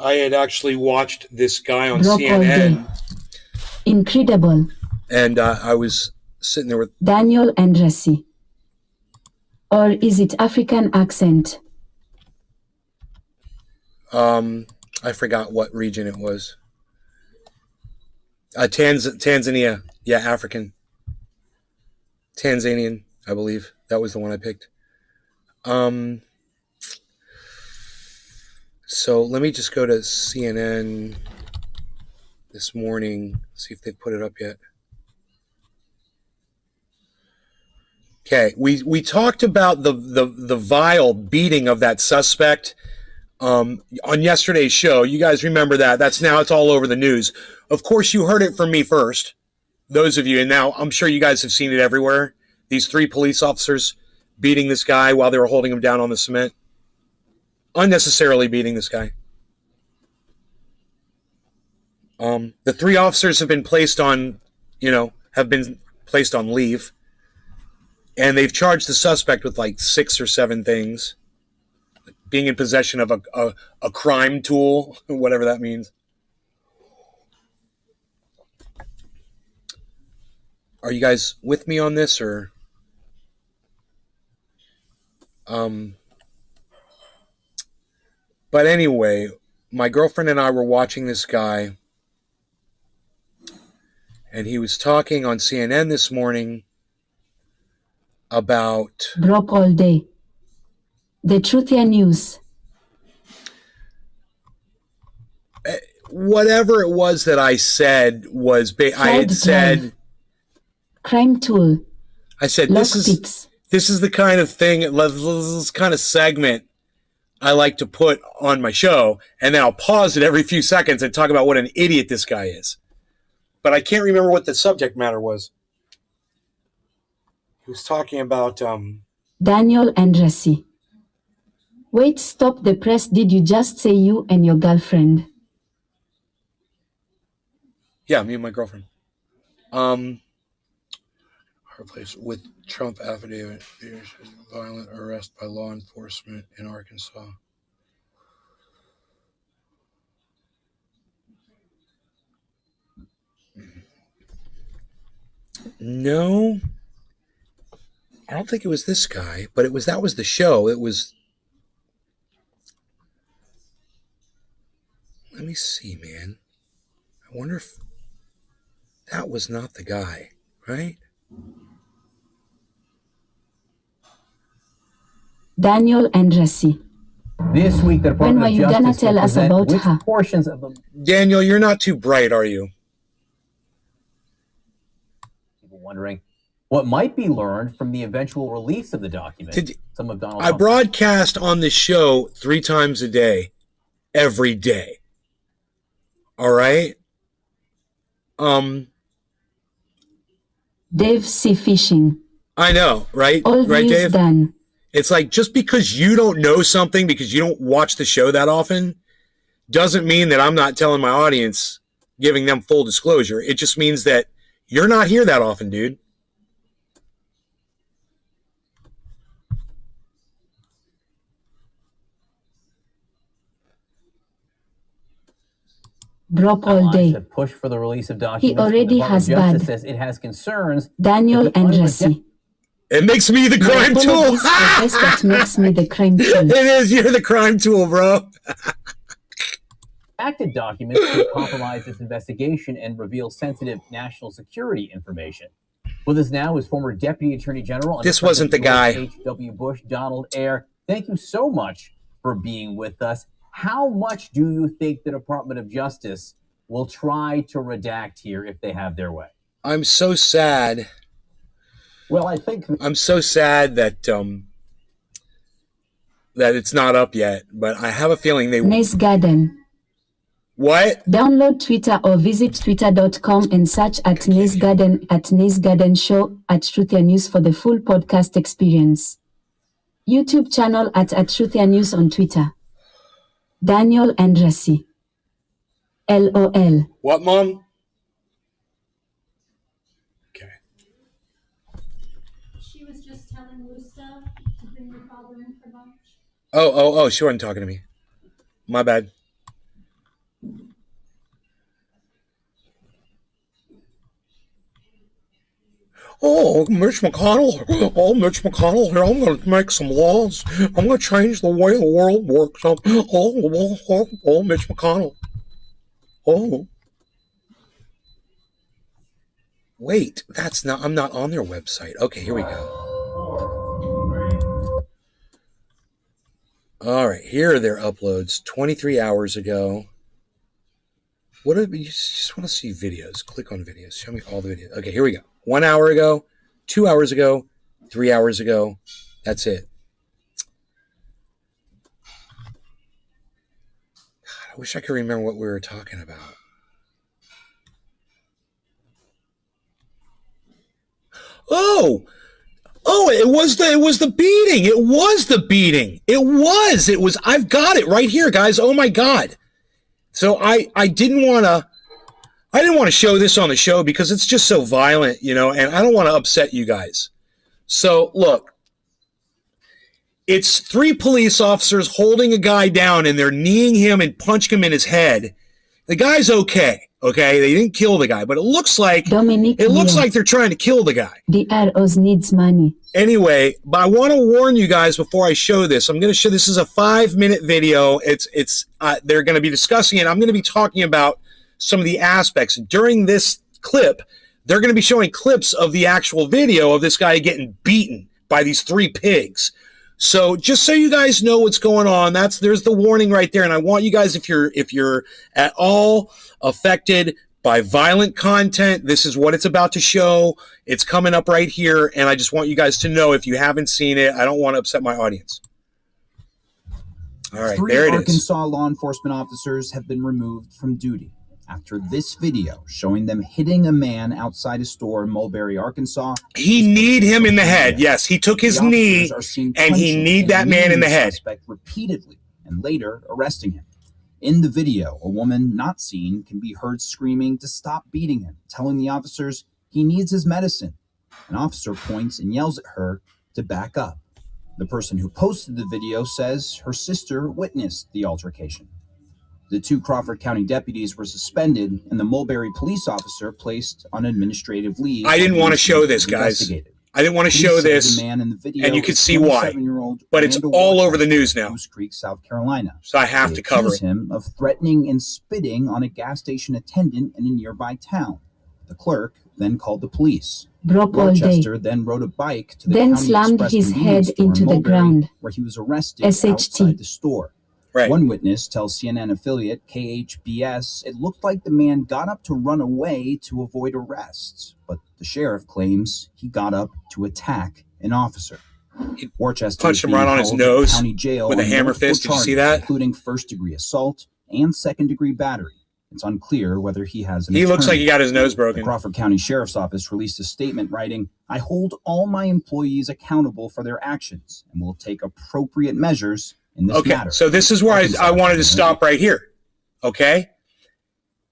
S1: I had actually watched this guy on
S2: Drop all
S1: CNN,
S2: day. Incredible.
S1: and I was sitting there with
S2: Daniel Andresi. Or is it African accent?
S1: I forgot what region it was. Tanzania. Yeah, African. Tanzanian, I believe. That was the one I picked. So let me just go to CNN this morning, see if they've put it up yet. Okay, we talked about the vile beating of that suspect on yesterday's show. You guys remember that. It's all over the news. Of course, you heard it from me first, those of you, and now I'm sure you guys have seen it everywhere. These 3 police officers beating this guy while they were holding him down on the cement. Unnecessarily beating this guy. The 3 officers have been placed on leave. And they've charged the suspect with like 6 or 7 things. Being in possession of a crime tool, whatever that means. Are you guys with me on this, or? But anyway, my girlfriend and I were watching this guy, and he was talking on CNN this morning about
S2: Drop all day. The Truthier News.
S1: whatever it was that I said was I had said
S2: crime tool.
S1: I said this is the kind of thing, this kind of segment I like to put on my show, and then I'll pause it every few seconds and talk about what an idiot this guy is. But I can't remember what the subject matter was. He was talking about
S2: Daniel Andresi. Wait, stop the press. Did you just say you and your girlfriend?
S1: Yeah, me and my girlfriend. Replace with Trump affidavit. Violent arrest by law enforcement in Arkansas. No, I don't think it was this guy, but that was the show. It was. Let me see, man. I wonder if that was not the guy, right?
S2: Daniel Andresi.
S4: This week, the
S2: When
S4: Department
S2: were
S4: of
S2: you gonna
S4: Justice
S2: tell
S4: will
S2: us
S4: present
S2: about
S4: which
S2: her?
S4: portions of the
S1: Daniel, you're not too bright, are you?
S4: people wondering what might be learned from the eventual release of the document. Some of Donald
S1: I
S4: Trump's
S1: broadcast on this show 3 times a day, every day. All right.
S2: Dave C. Fishing.
S1: I know, right?
S2: All
S1: Right,
S2: news
S1: Dave?
S2: done.
S1: It's like just because you don't know something because you don't watch the show that often doesn't mean that I'm not telling my audience, giving them full disclosure. It just means that you're not here that often, dude.
S2: Drop all
S4: allies
S2: day.
S4: have pushed for the release of documents.
S2: He already
S4: but the Department
S2: has
S4: of Justice
S2: bad.
S4: says it has concerns.
S2: Daniel
S4: that the
S2: Andresi.
S1: It makes me the
S2: My
S1: crime tool.
S2: apologies for this, that makes me the crime tool.
S1: It is. You're the crime tool, bro.
S4: Redacted documents could compromise this investigation and reveal sensitive national security information. With us now is former Deputy Attorney General.
S1: This wasn't the guy.
S4: H.W. Bush, Donald Ayer. Thank you so much for being with us. How much do you think the Department of Justice will try to redact here if they have their way?
S1: I'm so sad.
S4: Well, I think
S1: I'm so sad that that it's not up yet, but I have a feeling they will.
S2: Nice Garden.
S1: What?
S2: Download Twitter or visit twitter.com and search at Nice Garden Show at Truthia News for the full podcast experience. YouTube channel at Truthia News on Twitter. Daniel Andresi. LOL.
S1: What, Mom? Okay.
S3: She was just telling Lusta to bring your father in for lunch.
S1: Oh, she wasn't talking to me. My bad. Oh, Mitch McConnell. Oh, Mitch McConnell. Here, I'm going to make some laws. I'm going to change the way the world works. Oh, Mitch McConnell. Oh. Wait, I'm not on their website. Okay, here we go. All right, here are their uploads 23 hours ago. You just want to see videos. Click on videos. Show me all the videos. Okay, here we go. 1 hour ago, 2 hours ago, 3 hours ago. That's it. God, I wish I could remember what we were talking about. Oh, it was the beating. It was the beating. It was. I've got it right here, guys. Oh my God. So I didn't want to show this on the show because it's just so violent, and I don't want to upset you guys. So look, it's 3 police officers holding a guy down and they're kneeing him and punching him in his head. The guy's okay. Okay, they didn't kill the guy, but it looks like they're trying to kill the guy.
S2: The ROs needs money.
S1: Anyway, but I want to warn you guys before I show this. I'm going to show this is a 5-minute video. They're going to be discussing it. I'm going to be talking about some of the aspects during this clip. They're going to be showing clips of the actual video of this guy getting beaten by these 3 pigs. So just so you guys know what's going on, there's the warning right there. And I want you guys, if you're at all affected by violent content, this is what it's about to show. It's coming up right here. And I just want you guys to know if you haven't seen it, I don't want to upset my audience. All right, there it is.
S5: 3 Arkansas law enforcement officers have been removed from duty after this video showing them hitting a man outside a store in Mulberry, Arkansas.
S1: He kneed him in the head. Yes, he took his knee and he kneed that man in the head.
S5: Repeatedly and later arresting him. In the video, a woman not seen can be heard screaming to stop beating him, telling the officers he needs his medicine. An officer points and yells at her to back up. The person who posted the video says her sister witnessed the altercation. The 2 Crawford County deputies were suspended and the Mulberry police officer placed on administrative leave.
S1: I didn't want to show this, guys. I didn't want to show this, and you can see why. But it's all over the news now.
S5: Goose Creek, South Carolina.
S1: So I have to cover it.
S5: him of threatening and spitting on a gas station attendant in a nearby town. The clerk then called the police.
S2: Broke all day.
S5: Rochester then rode a bike to the
S2: Then
S5: County
S2: slammed
S5: Express
S2: his
S5: convenience
S2: head
S5: store in
S2: into the
S5: Mulberry,
S2: ground.
S5: where he was arrested
S2: SHT.
S5: outside the store.
S1: Right.
S5: One witness tells CNN affiliate KHBS it looked like the man got up to run away to avoid arrest, but the sheriff claims he got up to attack an officer. Worcester
S1: punched him right on his nose
S5: county jail
S1: with a
S5: on
S1: hammer
S5: multiple
S1: fist. Did you see
S5: charges,
S1: that?
S5: including first-degree assault and second-degree battery. It's unclear whether he has an
S1: He looks like
S5: attorney.
S1: he got his nose
S5: The
S1: broken.
S5: Crawford County Sheriff's Office released a statement writing, "I hold all my employees accountable for their actions and will take appropriate measures in this
S1: Okay,
S5: matter."
S1: so this is where I wanted to stop right here. Okay?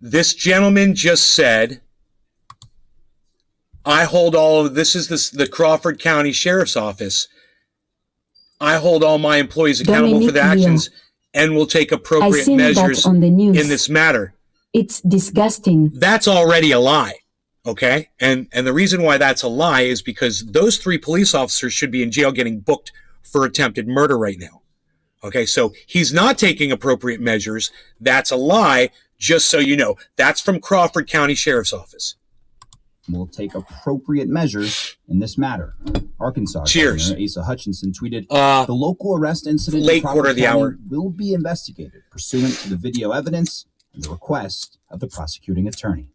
S1: This gentleman just said, I hold all of this is the Crawford County Sheriff's Office. I hold all my employees accountable for their
S2: Dominic Leo.
S1: actions and will take
S2: I
S1: appropriate
S2: seen
S1: measures
S2: that on the news.
S1: in this matter.
S2: It's disgusting.
S1: That's already a lie. Okay? And the reason why that's a lie is because those 3 police officers should be in jail getting booked for attempted murder right now. Okay, so he's not taking appropriate measures. That's a lie, just so you know. That's from Crawford County Sheriff's Office.
S5: Will take appropriate measures in this matter. Arkansas
S1: Cheers.
S5: Governor Asa Hutchinson tweeted, "The local arrest incident in
S1: late
S5: Crawford
S1: quarter of the
S5: County
S1: hour.
S5: will be investigated pursuant to the video evidence and the request of the prosecuting attorney."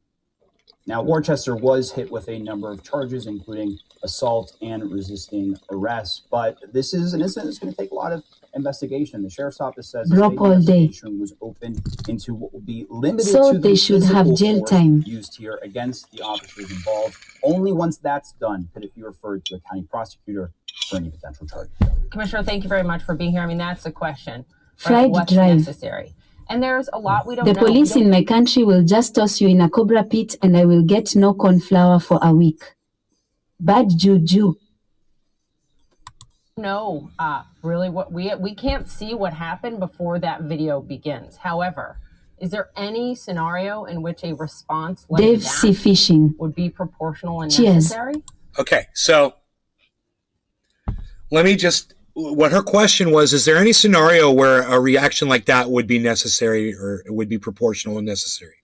S5: Now, Worcester was hit with a number of charges, including assault and resisting arrest. But this is an incident that's going to take a lot of investigation. The sheriff's office says the
S2: Broke
S5: state
S2: all day.
S5: investigation was opened into what will be limited
S2: So
S5: to
S2: they
S5: the
S2: should have
S5: physical
S2: jail
S5: force
S2: time.
S5: used here against the officers involved. Only once that's done could it be referred to a county prosecutor for any potential charges.
S6: Commissioner, thank you very much for being here. I mean, that's the question.
S2: Fried
S6: What's
S2: drive.
S6: necessary? And there's a lot we don't
S2: The
S6: know.
S2: police in my country will just toss you in a cobra pit and I will get no corn flour for a week. Bad juju.
S6: know really what we can't see what happened before that video begins. However, is there any scenario in which a response like
S2: Dave Sea
S6: that
S2: Fishing.
S6: would be proportional and
S2: Cheers.
S6: necessary?
S1: Okay, so let me just, what her question was, is there any scenario where a reaction like that would be necessary or it would be proportional and necessary?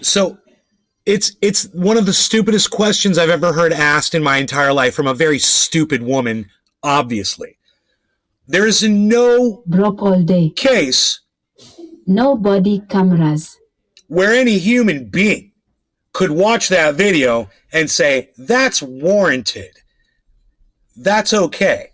S1: So it's one of the stupidest questions I've ever heard asked in my entire life from a very stupid woman, obviously. There is no
S2: Broke all day.
S1: case
S2: No body cameras.
S1: where any human being could watch that video and say, that's warranted. That's okay.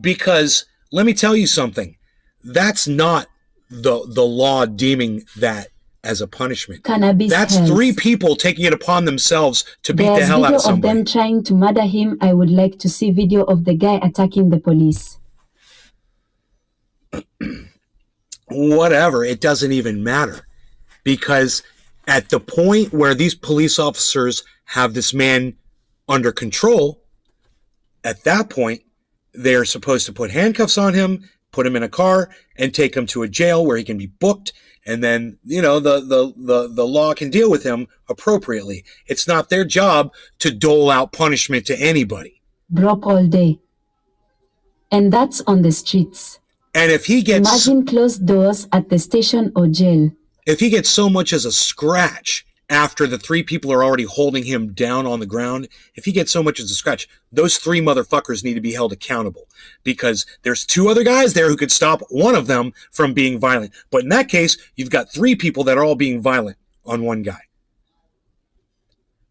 S1: Because let me tell you something. That's not the law deeming that as a punishment.
S2: Cannabis
S1: That's
S2: hells.
S1: 3 people taking it upon themselves to beat the
S2: There's
S1: hell out
S2: video
S1: of
S2: of them
S1: somebody.
S2: trying to murder him. I would like to see video of the guy attacking the police.
S1: Whatever, it doesn't even matter. Because at the point where these police officers have this man under control, at that point, they're supposed to put handcuffs on him, put him in a car, and take him to a jail where he can be booked. And then, you know, the law can deal with him appropriately. It's not their job to dole out punishment to anybody.
S2: Broke all day. And that's on the streets.
S1: And if he gets
S2: Imagine closed doors at the station or jail.
S1: if he gets so much as a scratch after the 3 people are already holding him down on the ground, if he gets so much as a scratch, those 3 motherfuckers need to be held accountable because there's 2 other guys there who could stop one of them from being violent. But in that case, you've got 3 people that are all being violent on one guy.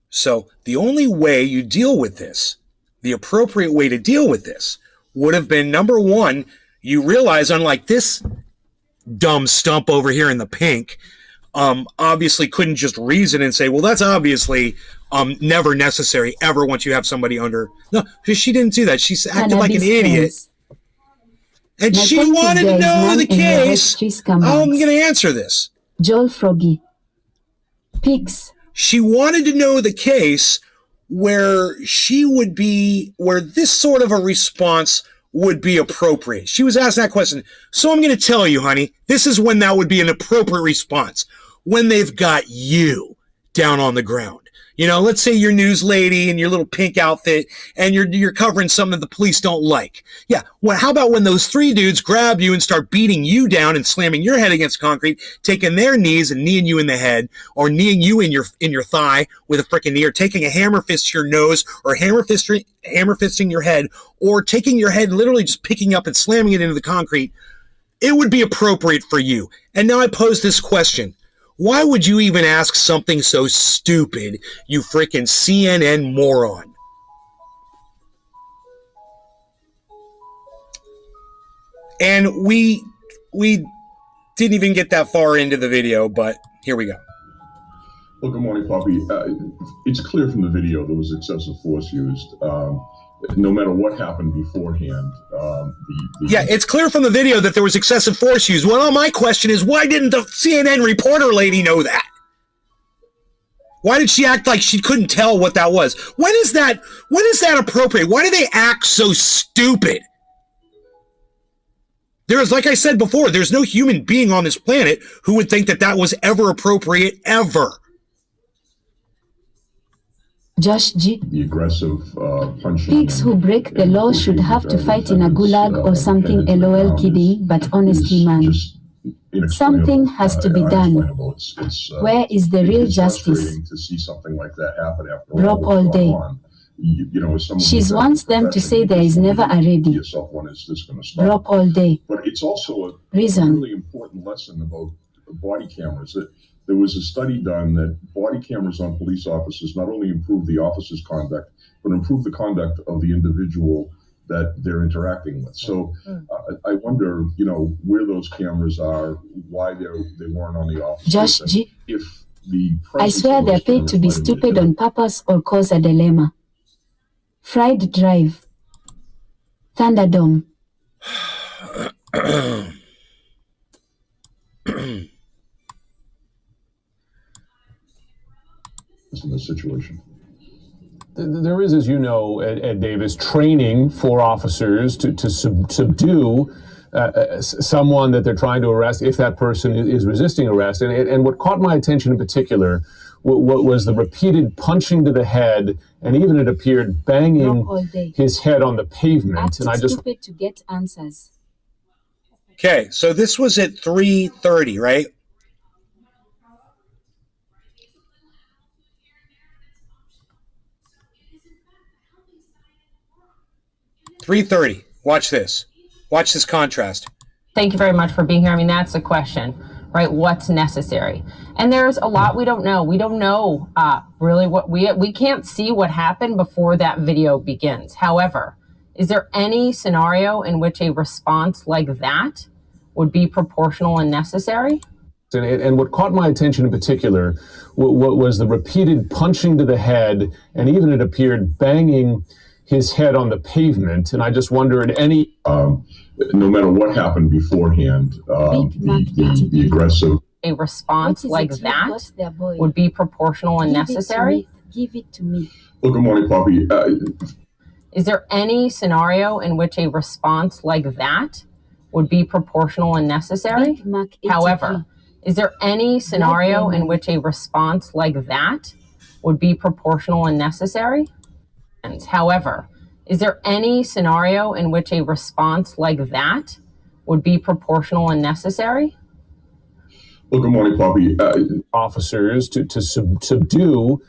S1: So the only way you deal with this, the appropriate way to deal with this would have been, number 1, you realize, unlike this dumb stump over here in the pink, obviously couldn't just reason and say, well, that's obviously never necessary ever once you have somebody under. No, she didn't do that. She's acted like an
S2: Cannabis
S1: idiot.
S2: hells.
S1: And
S2: My
S1: she
S2: point is
S1: wanted to
S2: there is
S1: know
S2: none
S1: the
S2: in your
S1: case.
S2: history's
S1: I'm
S2: commands.
S1: going to answer this.
S2: Joel Froggy. Pigs.
S1: She wanted to know the case where where this sort of a response would be appropriate. She was asking that question. So I'm going to tell you, honey, this is when that would be an appropriate response. When they've got you down on the ground. You know, let's say you're news lady in your little pink outfit and you're covering something that the police don't like. Yeah. Well, how about when those three dudes grab you and start beating you down and slamming your head against concrete, taking their knees and kneeing you in the head, or kneeing you in your thigh with a freaking knee, or taking a hammer fist to your nose, or hammer fisting your head, or taking your head and literally just picking up and slamming it into the concrete. It would be appropriate for you. And now I pose this question. Why would you even ask something so stupid, you freaking CNN moron? And we didn't even get that far into the video, but here we go.
S7: Well, good morning, Poppy. It's clear from the video there was excessive force used. No matter what happened beforehand.
S1: Yeah, it's clear from the video that there was excessive force used. Well, my question is, why didn't the CNN reporter lady know that? Why did she act like she couldn't tell what that was? When is that appropriate? Why do they act so stupid? There is, like I said before, there's no human being on this planet who would think that that was ever appropriate, ever.
S2: Josh G.
S7: The aggressive punching.
S2: Pigs who break the law should have to fight in a gulag or something. LOL, kidding, but honestly, man. Something has to be done. Where is the real justice?
S7: To see something like that happen after
S2: Drop all day. She wants them to say there is never a ready. Drop all day.
S7: But it's also a
S2: Reason.
S7: really important lesson about body cameras. There was a study done that body cameras on police officers not only improve the officer's conduct, but improve the conduct of the individual that they're interacting with. So I wonder, where those cameras are, why they weren't on the officer.
S2: Josh G.
S7: If the
S2: I swear they're paid to be stupid on purpose or cause a dilemma. Fried Drive. Thunderdome.
S7: in this situation.
S8: There is, as you know, Ed Davis, training for officers to subdue someone that they're trying to arrest if that person is resisting arrest. And what caught my attention in particular was the repeated punching to the head, and even it appeared banging his head on the pavement. And I just
S2: stupid to get answers.
S1: Okay, so this was at 3:30, right? $3:30. Watch this. Watch this contrast.
S6: Thank you very much for being here. I mean, that's the question, right? What's necessary? And there's a lot we don't know. We don't know really what we can't see what happened before that video begins. However, is there any scenario in which a response like that would be proportional and necessary?
S8: And what caught my attention in particular was the repeated punching to the head, and even it appeared banging his head on the pavement. And I just wondered,
S7: no matter what happened beforehand, the aggressive.
S6: A response like that would be proportional and necessary?
S2: Give it to me.
S7: Well, good morning, Poppy.
S6: Is there any scenario in which a response like that would be proportional and necessary? However, is there any scenario in which a response like that would be proportional and necessary? However, is there any scenario in which a response like that would be proportional and necessary?
S7: Well, good morning, Poppy.
S8: Officers to subdue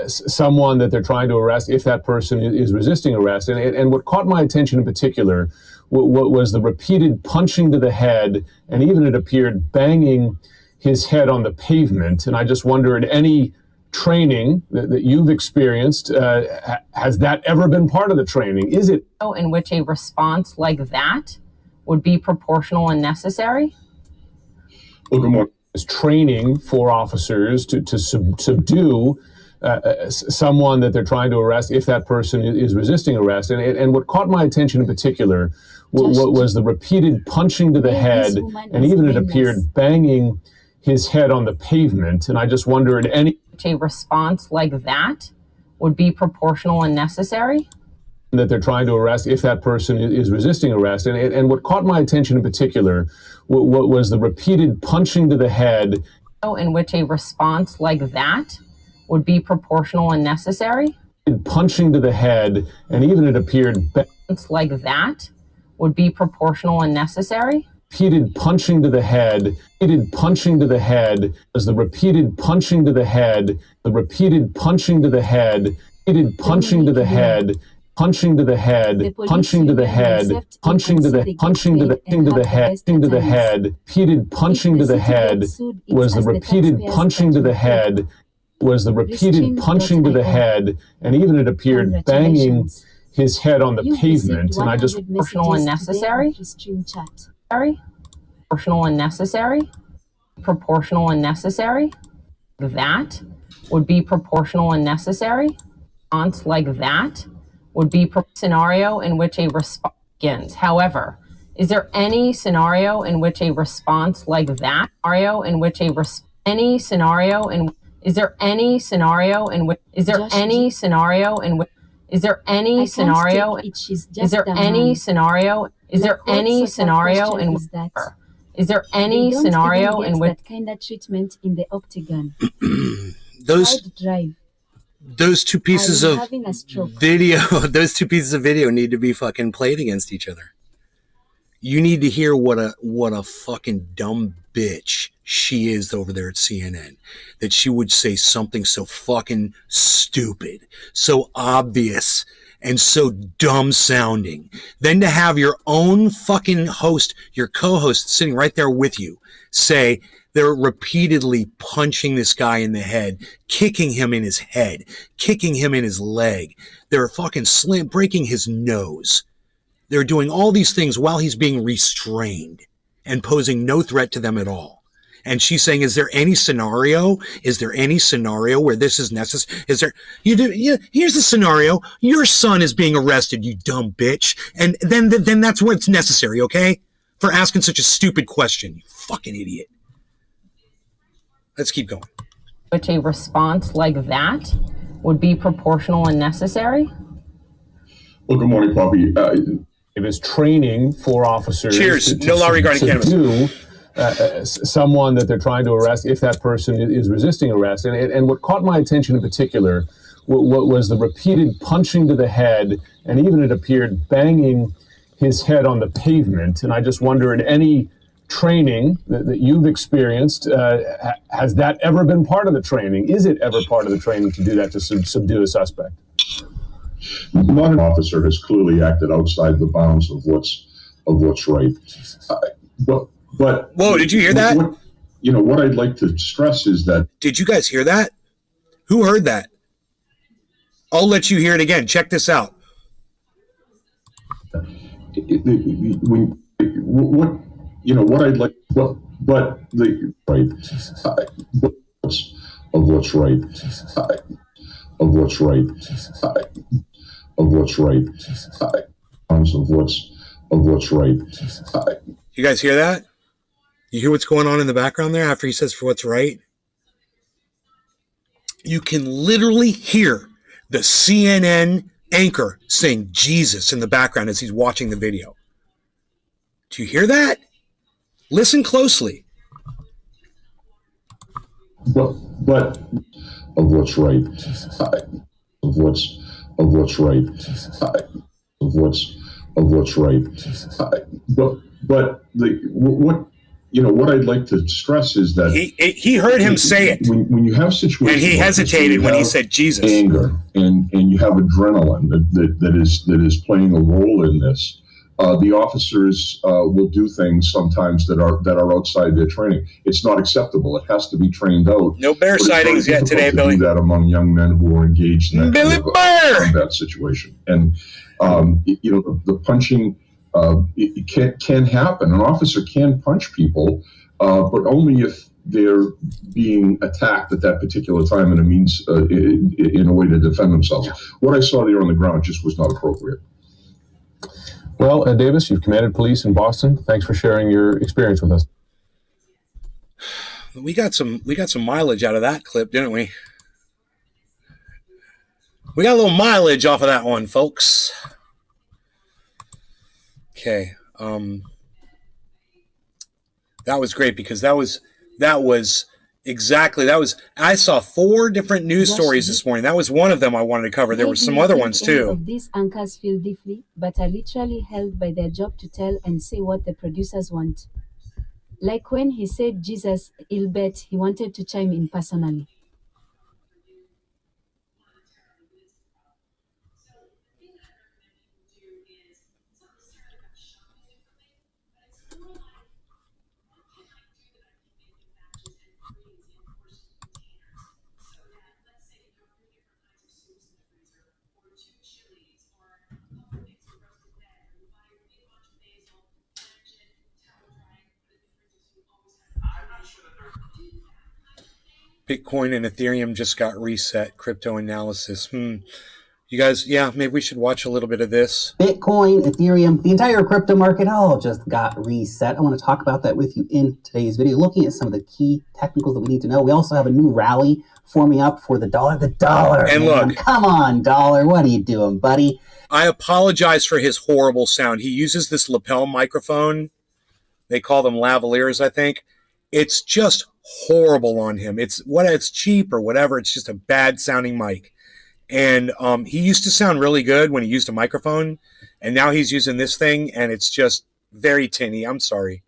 S8: someone that they're trying to arrest if that person is resisting arrest. And what caught my attention in particular was the repeated punching to the head, and even it appeared banging his head on the pavement. And I just wondered, any training that you've experienced, has that ever been part of the training? Is it
S6: in which a response like that would be proportional and necessary?
S7: Well, good morning.
S8: Is training for officers to subdue someone that they're trying to arrest if that person is resisting arrest. And what caught my attention in particular was the repeated punching to the head, and even it appeared banging his head on the pavement. And I just wondered,
S6: A response like that would be proportional and necessary.
S8: That they're trying to arrest if that person is resisting arrest. And what caught my attention in particular was the repeated punching to the head.
S6: In which a response like that would be proportional and necessary.
S8: Punching to the head, and even it appeared.
S6: Like that would be proportional and necessary.
S8: Repeated punching to the head, repeated punching to the head, was the repeated punching to the head, the repeated punching to the head, repeated punching to the head, punching to the head, punching to the head, punching to the punching to the head, to the head, repeated punching to the head, was the repeated punching to the head, was the repeated punching to the head, and even it appeared banging his head on the pavement. And I just
S6: proportional and necessary. Proportional and necessary. Proportional and necessary. That would be proportional and necessary. Response like that would be scenario in which a response begins. However, is there any scenario in which a response like that? Scenario in which any scenario in is there any scenario in which is there any scenario in which is there any scenario is there any scenario is there any scenario in which is there any scenario in which
S2: that kind of treatment in the octagon?
S1: Those two pieces of video, those two pieces of video need to be fucking played against each other. You need to hear what a fucking dumb bitch she is over there at CNN. That she would say something so fucking stupid, so obvious, and so dumb sounding. Then to have your own fucking host, your co-host sitting right there with you, say they're repeatedly punching this guy in the head, kicking him in his head, kicking him in his leg. They're fucking breaking his nose. They're doing all these things while he's being restrained and posing no threat to them at all. And she's saying, is there any scenario? Is there any scenario where this is necessary? Is there, here's the scenario. Your son is being arrested, you dumb bitch. And then that's what's necessary, okay? For asking such a stupid question, you fucking idiot. Let's keep going.
S6: Which a response like that would be proportional and necessary.
S7: Well, good morning, Poppy.
S8: It is training for officers.
S1: Cheers. No law regarding cannabis.
S8: Someone that they're trying to arrest if that person is resisting arrest. And what caught my attention in particular was the repeated punching to the head, and even it appeared banging his head on the pavement. And I just wonder, in any training that you've experienced, has that ever been part of the training? Is it ever part of the training to do that, to subdue a suspect?
S7: Not an officer has clearly acted outside the bounds of what's right. But
S1: whoa, did you hear that?
S7: What I'd like to stress is that.
S1: Did you guys hear that? Who heard that? I'll let you hear it again. Check this out.
S7: What I'd like, but the right of what's right, of what's right, of what's right, of what's right.
S1: You guys hear that? You hear what's going on in the background there after he says for what's right? You can literally hear the CNN anchor saying Jesus in the background as he's watching the video. Do you hear that? Listen closely.
S7: But of what's right, of what's right, of what's right. What I'd like to stress is that
S1: he heard him say it
S7: when you have situations,
S1: and he hesitated when he said Jesus.
S7: Anger and you have adrenaline that is playing a role in this. The officers will do things sometimes that are outside their training. It's not acceptable. It has to be trained out.
S1: No bear sightings yet today, Billy.
S7: Do that among young men who are engaged in that situation. And the punching it can happen. An officer can punch people, but only if they're being attacked at that particular time and it means in a way to defend themselves. Yeah. What I saw there on the ground just was not appropriate.
S8: Well, Davis, you've commanded police in Boston. Thanks for sharing your experience with us.
S1: We got some mileage out of that clip, didn't we? We got a little mileage off of that one, folks. Okay. That was great because I saw 4 different news stories this morning. That was one of them I wanted to cover. There were some other ones too.
S2: Of these anchors feel deeply, but are literally held by their job to tell and say what the producers want. Like when he said Jesus, I'll bet he wanted to chime in personally.
S1: Bitcoin and Ethereum just got reset. Crypto analysis. You guys, yeah, maybe we should watch a little bit of this.
S9: Bitcoin, Ethereum, the entire crypto market all just got reset. I want to talk about that with you in today's video, looking at some of the key technicals that we need to know. We also have a new rally forming up for the dollar. The dollar,
S1: and
S9: man.
S1: Look,
S9: come on, dollar. What are you doing, buddy?
S1: I apologize for his horrible sound. He uses this lapel microphone. They call them lavaliers, I think. It's just horrible on him. It's cheap or whatever. It's just a bad sounding mic. And he used to sound really good when he used a microphone, and now he's using this thing, and it's just very tinny. I'm sorry.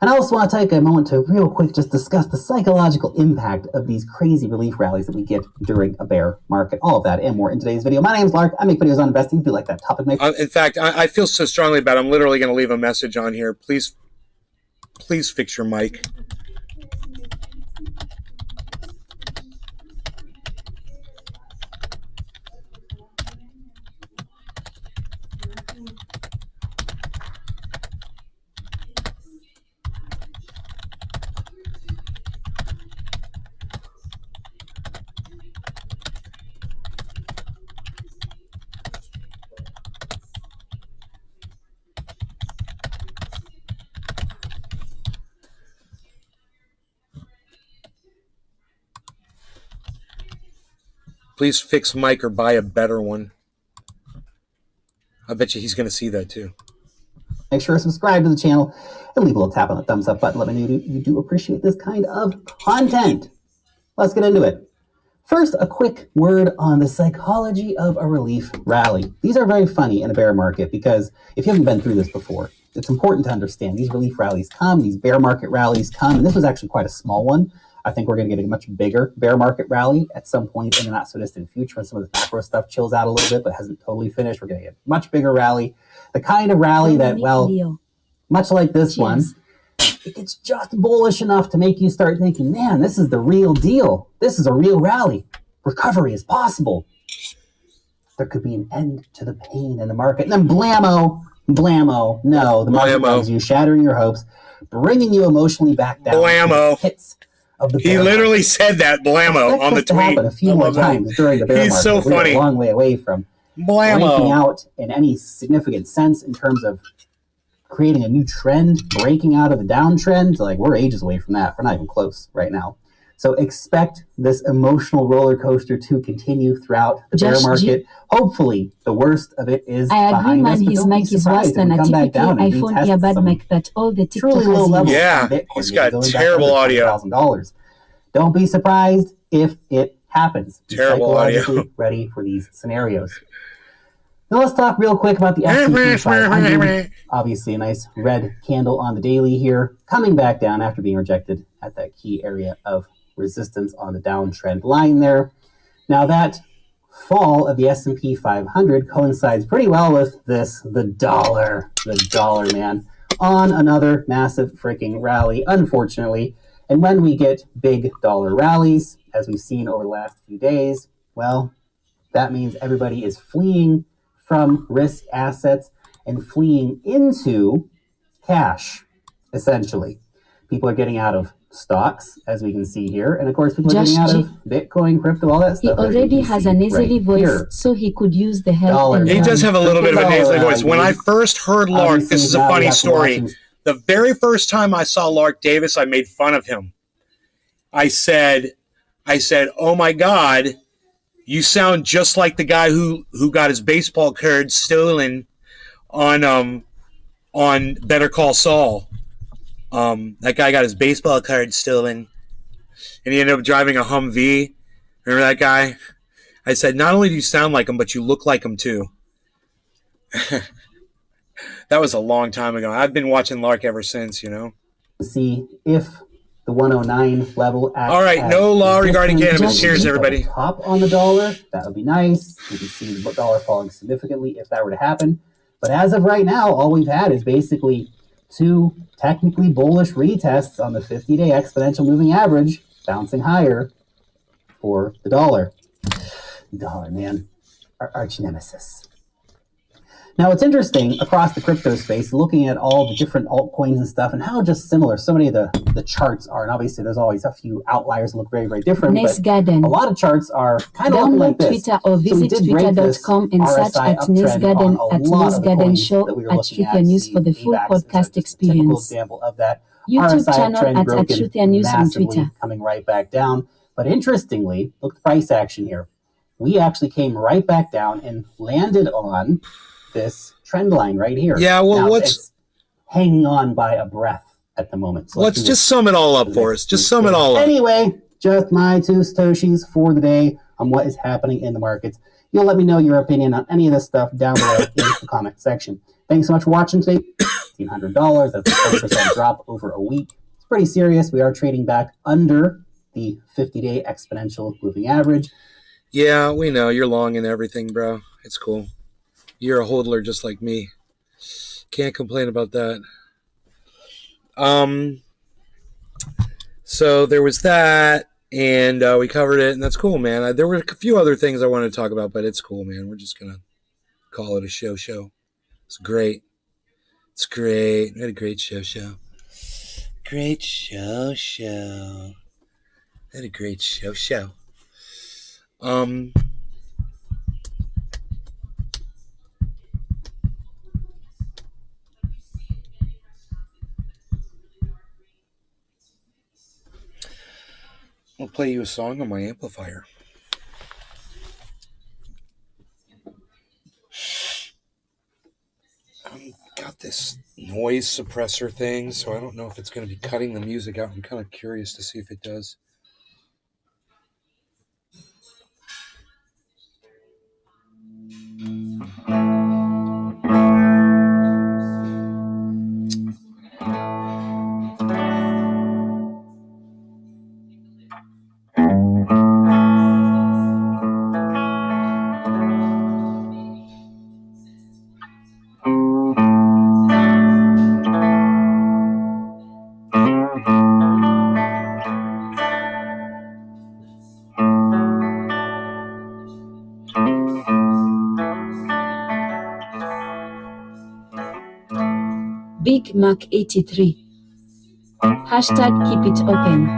S9: And I also want to take a moment to real quick just discuss the psychological impact of these crazy relief rallies that we get during a bear market. All of that and more in today's video. My name is Lark. I make videos on investing. If you like that topic,
S1: in fact, I feel so strongly about it. I'm literally going to leave a message on here. Please fix your mic. Please fix mic or buy a better one. I bet you he's going to see that too.
S9: Make sure to subscribe to the channel and leave a little tap on the thumbs up button. Let me know you do appreciate this kind of content. Let's get into it. First, a quick word on the psychology of a relief rally. These are very funny in a bear market because if you haven't been through this before, it's important to understand these relief rallies come, these bear market rallies come, and this was actually quite a small one. I think we're going to get a much bigger bear market rally at some point in the not so distant future when some of the macro stuff chills out a little bit but hasn't totally finished. We're going to get a much bigger rally. The kind of rally that, well, much like this one, it gets just bullish enough to make you start thinking, man, this is the real deal. This is a real rally. Recovery is possible. There could be an end to the pain in the market. And then blammo. No, the market loves you, shattering your hopes, bringing you emotionally back down.
S1: Blammo.
S9: Hits.
S1: He literally said that blammo on the tweet.
S9: Happen a few more times during the bear market.
S1: He's so funny.
S9: We're a long way away from breaking out in any significant sense in terms of creating a new trend, breaking out of the downtrend. Like, we're ages away from that. We're not even close right now. So expect this emotional roller coaster to continue throughout the bear market. Hopefully, the worst of it is behind us.
S2: His mic is worse than a typical iPhone earbud mic that all the TikTokers use.
S1: Yeah, he's got terrible audio.
S9: Don't be surprised if it happens.
S1: Terrible audio.
S9: Ready for these scenarios. Now let's talk real quick about the S&P 500. Obviously, a nice red candle on the daily here, coming back down after being rejected at that key area of resistance on the downtrend line there. Now that fall of the S&P 500 coincides pretty well with this, the dollar, man, on another massive freaking rally, unfortunately. And when we get big dollar rallies, as we've seen over the last few days, well, that means everybody is fleeing from risk assets and fleeing into cash, essentially. People are getting out of stocks, as we can see here. And of course, people are getting out of Bitcoin, crypto, all that stuff.
S2: He already has a nasally voice, so he could use the help.
S1: He does have a little bit of a nasally voice. When I first heard Lark, this is a funny story. The very first time I saw Lark Davis, I made fun of him. I said, oh my God, You sound just like the guy who got his baseball card stolen on Better Call Saul. That guy got his baseball card stolen, and he ended up driving a Humvee. Remember that guy? I said, not only do you sound like him, but you look like him too. That was a long time ago. I've been watching Lark ever since, you know.
S9: See if the 109 level acts.
S1: All right, no law regarding cannabis. Cheers, everybody.
S9: Top on the dollar. That would be nice. We can see the dollar falling significantly if that were to happen. But as of right now, all we've had is basically two technically bullish retests on the 50-day exponential moving average, bouncing higher for the dollar. Dollar, man, our arch nemesis. Now, it's interesting across the crypto space, looking at all the different altcoins and stuff, and how just similar so many of the charts are. And obviously, there's always a few outliers that look very, very different.
S2: Nes
S9: But
S2: Garden.
S9: a lot of charts are kind of looking like
S2: Download
S9: this.
S2: Twitter or
S9: So we
S2: visit
S9: did break this
S2: twitter.com and search
S9: RSI
S2: at Nes
S9: uptrend
S2: Garden
S9: on a
S2: at
S9: lot
S2: Nes
S9: of the
S2: Garden
S9: coins
S2: Show
S9: that we were
S2: at
S9: looking
S2: Truth
S9: at.
S2: News for the full
S9: VVAX is
S2: podcast
S9: a typical
S2: experience.
S9: example of that.
S2: YouTube
S9: RSI
S2: channel
S9: uptrend
S2: at
S9: broken
S2: Truth News on
S9: massively,
S2: Twitter.
S9: coming right back down. But interestingly, look at the price action here. We actually came right back down and landed on this trend line right here.
S1: Yeah, well,
S9: Now,
S1: it's
S9: hanging on by a breath at the moment. So
S1: let's
S9: do
S1: just sum it all up for us. Just sum it all up.
S9: Anyway, just my two Satoshis for the day on what is happening in the markets. You'll let me know your opinion on any of this stuff down below in the comment section. Thanks so much for watching today. $1,500. That's a 30% drop over a week. It's pretty serious. We are trading back under the 50-day exponential moving average.
S1: Yeah, we know you're long in everything, bro. It's cool. You're a hodler just like me. Can't complain about that. So there was that, and we covered it, and that's cool, man. There were a few other things I wanted to talk about, but it's cool, man. We're just gonna call it a show. It's great. It's great. We had a great show. Great show. Had a great show. I'll play you a song on my amplifier. Got this noise suppressor thing, so I don't know if it's going to be cutting the music out. I'm kind of curious to see if it does.
S2: Big Mac 83. Hashtag keep it open.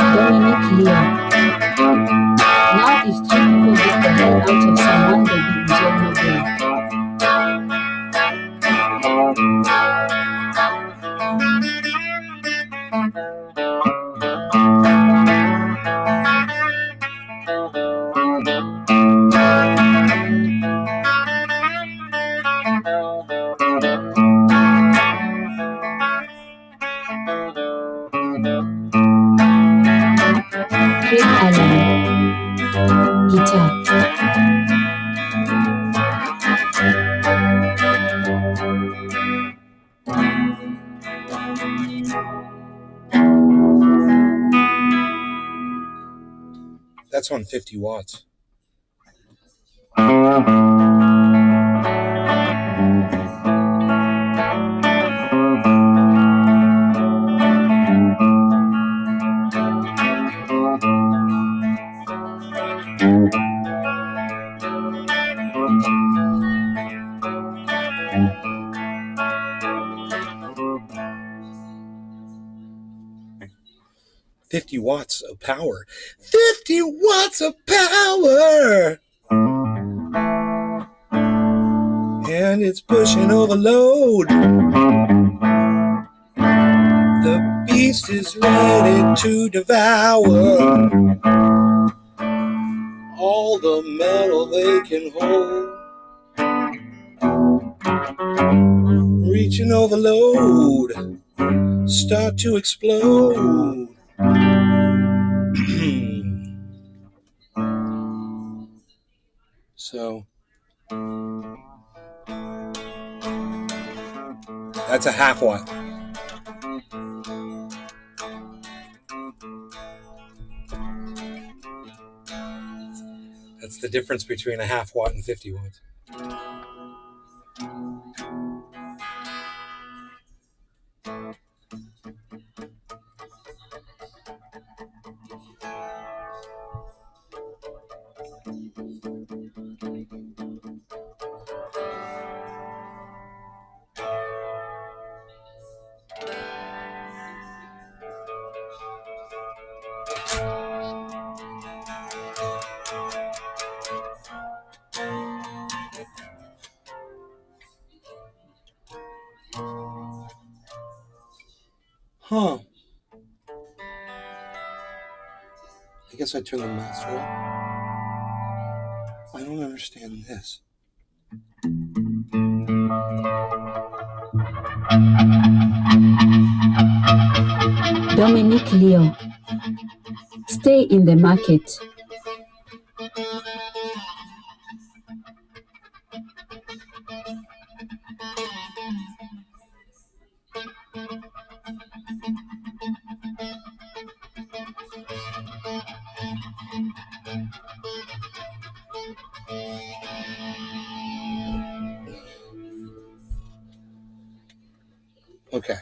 S2: Dominic Leo. Now if 3 people beat the hell out of someone, they'll be in jail no bail. Craig Allen.
S1: That's on 50 watts. $50 watts of power. 50 watts of power! And it's pushing overload. The beast is ready to devour all the metal they can hold. Reaching overload. Start to explode. So that's a half watt. That's the difference between a half watt and 50 watts. Huh. I guess I turn the master up. I don't understand this.
S2: Dominic Leo. Stay in the market.
S1: Okay.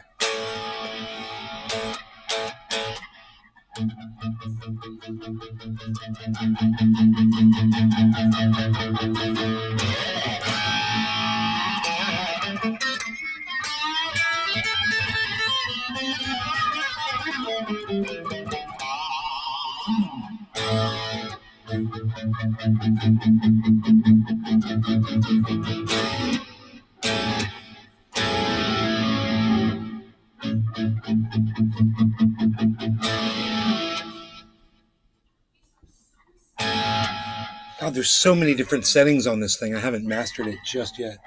S1: God, there's so many different settings on this thing. I haven't mastered it just yet.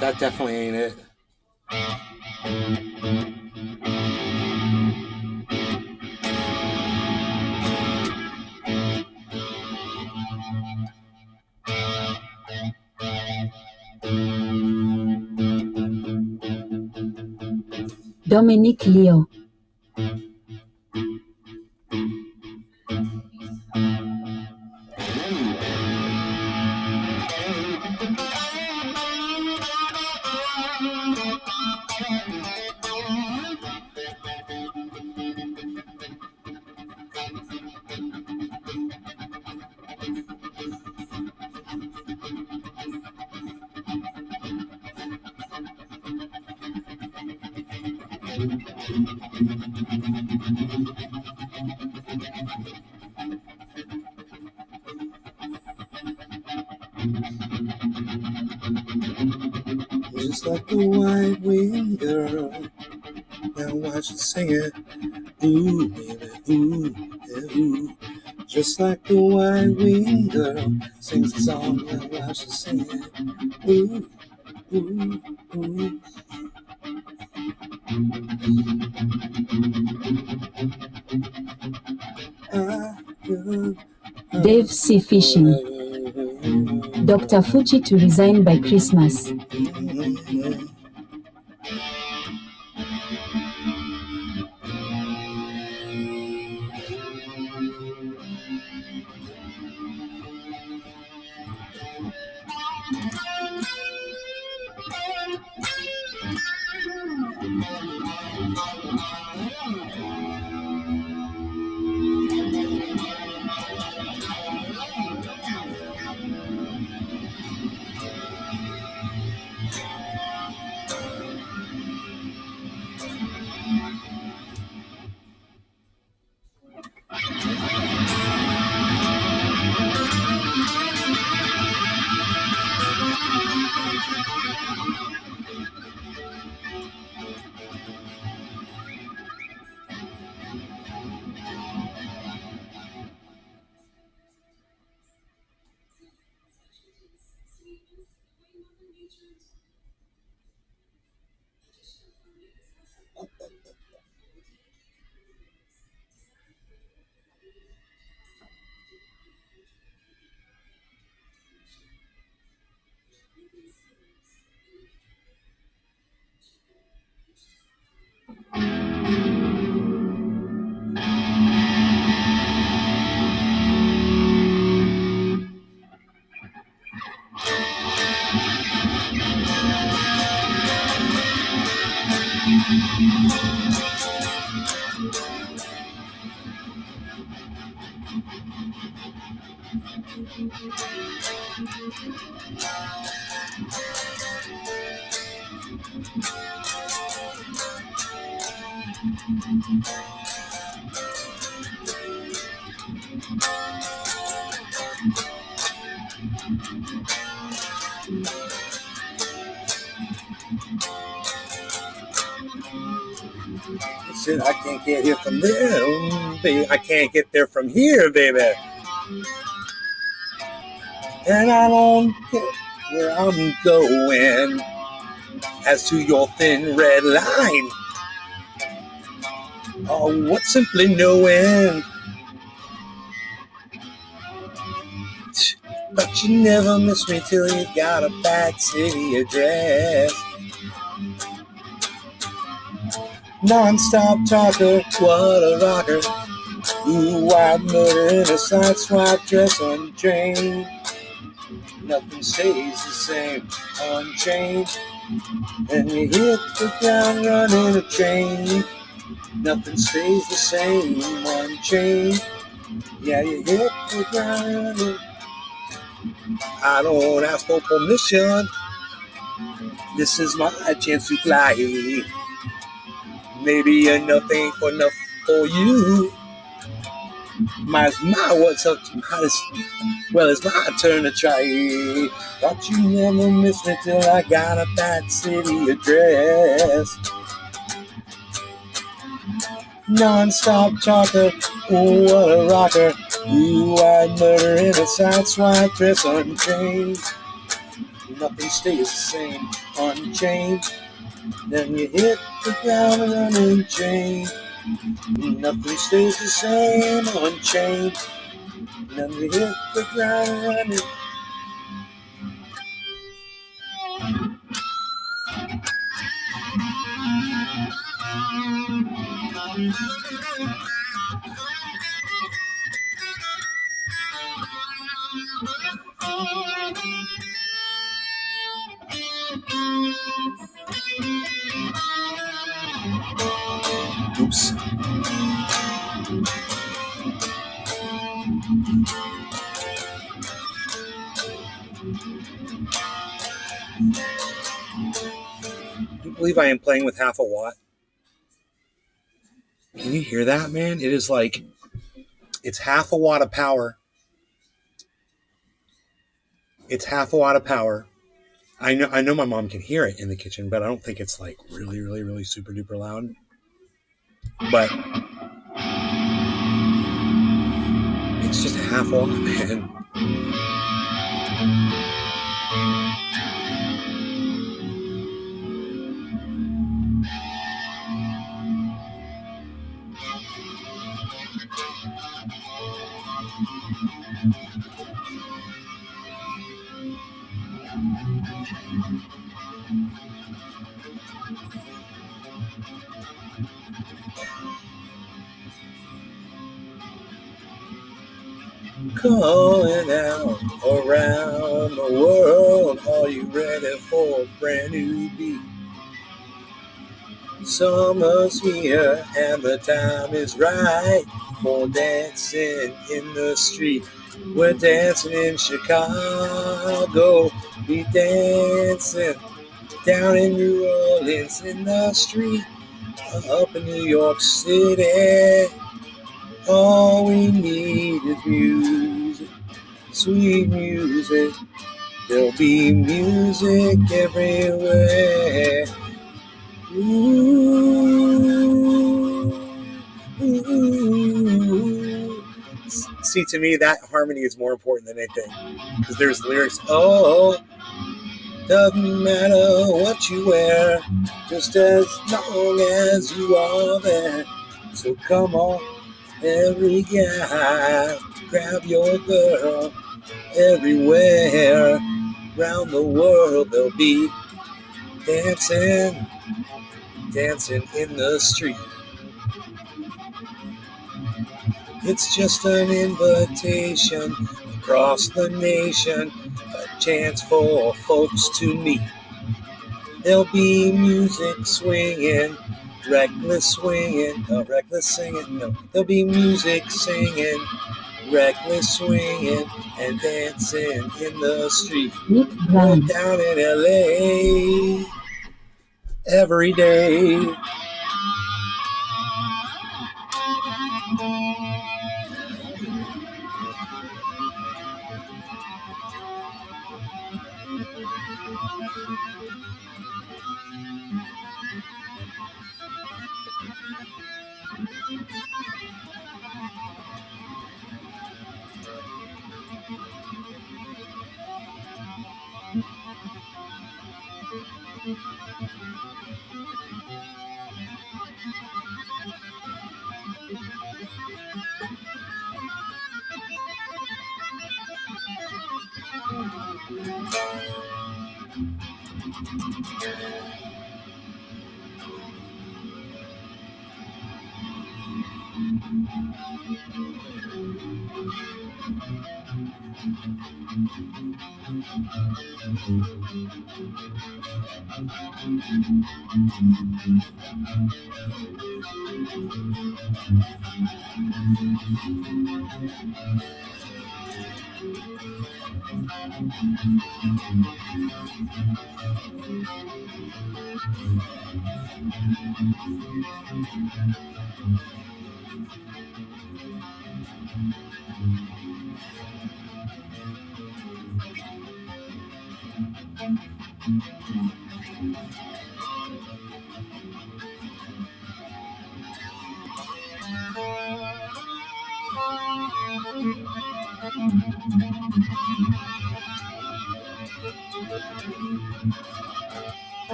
S1: That definitely ain't it.
S2: Dominic Leo. Just like the white winged girl. Now watch her sing it. Ooh, baby, ooh, yeah, ooh. Just like the white winged girl sings a song. Now watch her sing it. Ooh. Dave C. Fishing. Dr. Fuchi to resign by Christmas.
S1: Shit, I can't get here from there, baby. I can't get there from here, baby. And I don't get where I'm going. As to your thin red line, oh, what simply knowing. But you never miss me till you got a bad city address. Non-stop talker, what a rocker. Ooh, wild murder in a sideswipe dress unchained. Nothing stays the same, unchained. And you hit the ground running a train. Nothing stays the same, unchained. Yeah, you hit the ground running. I don't ask for permission. This is my chance to fly. Maybe enough ain't for enough for you. It's my turn to try. Thought you never missed me till I got a bad city address. Non-stop talker, ooh, what a rocker. Ooh, I'd murder in a sideswipe dress unchained. Nothing stays the same, unchained. Then you hit the ground and running chain. Nothing stays the same, unchained. Then you hit the ground and running. Oops. Can you believe I am playing with half a watt? Can you hear that, man? It is like, it's half a watt of power. It's half a watt of power. I know my mom can hear it in the kitchen, but I don't think it's like really, really, really super duper loud. But it's just a half watt, man. Calling out around the world, are you ready for a brand new beat? Summer's here and the time is right for dancing in the street. We're dancing in Chicago, we dancing down in New Orleans in the street, up in New York City. All we need is music, sweet music. There'll be music everywhere. Ooh, ooh. See, to me, that harmony is more important than anything, because there's lyrics. Oh, doesn't matter what you wear, just as long as you are there. So come on, every guy, grab your girl. Everywhere around the world they'll be dancing, dancing in the street. It's just an invitation across the nation, a chance for folks to meet. There'll be music swinging, reckless swinging, reckless singing, no. There'll be music singing, reckless swinging, and dancing in the street.
S2: Nick Brown.
S1: Down in LA every day.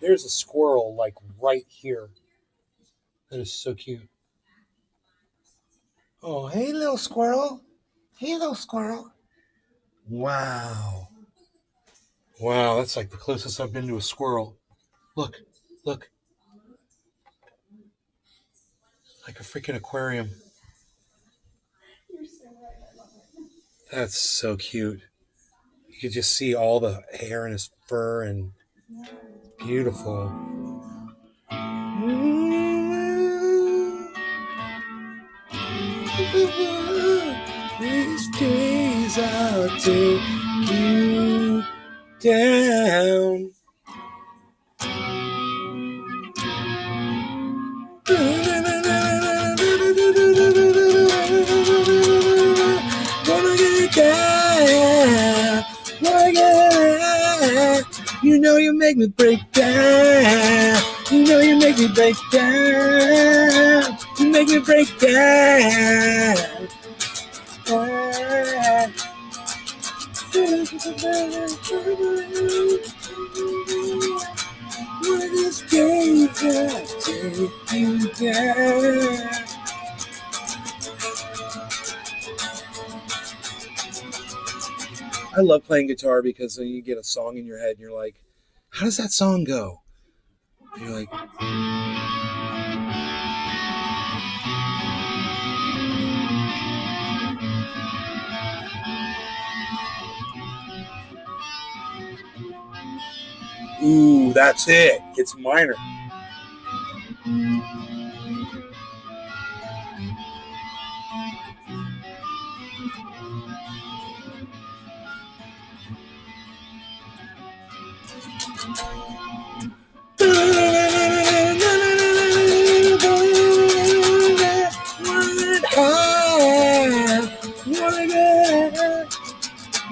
S1: There's a squirrel like right here. That is so cute. Oh, hey, little squirrel. Hey, little squirrel. Wow. Wow, that's like the closest I've been to a squirrel. Look. Like a freaking aquarium.
S3: You're so right. I love it.
S1: That's so cute. You could just see all the hair in his fur and beautiful. These days I'll take you down. Gonna get down. Gonna get down. You know you make me break down. You know you make me break down. You make me break down. One of these days I'll take you down. I love playing guitar because then you get a song in your head and you're like, how does that song go? And you're like, ooh, that's it. It's minor.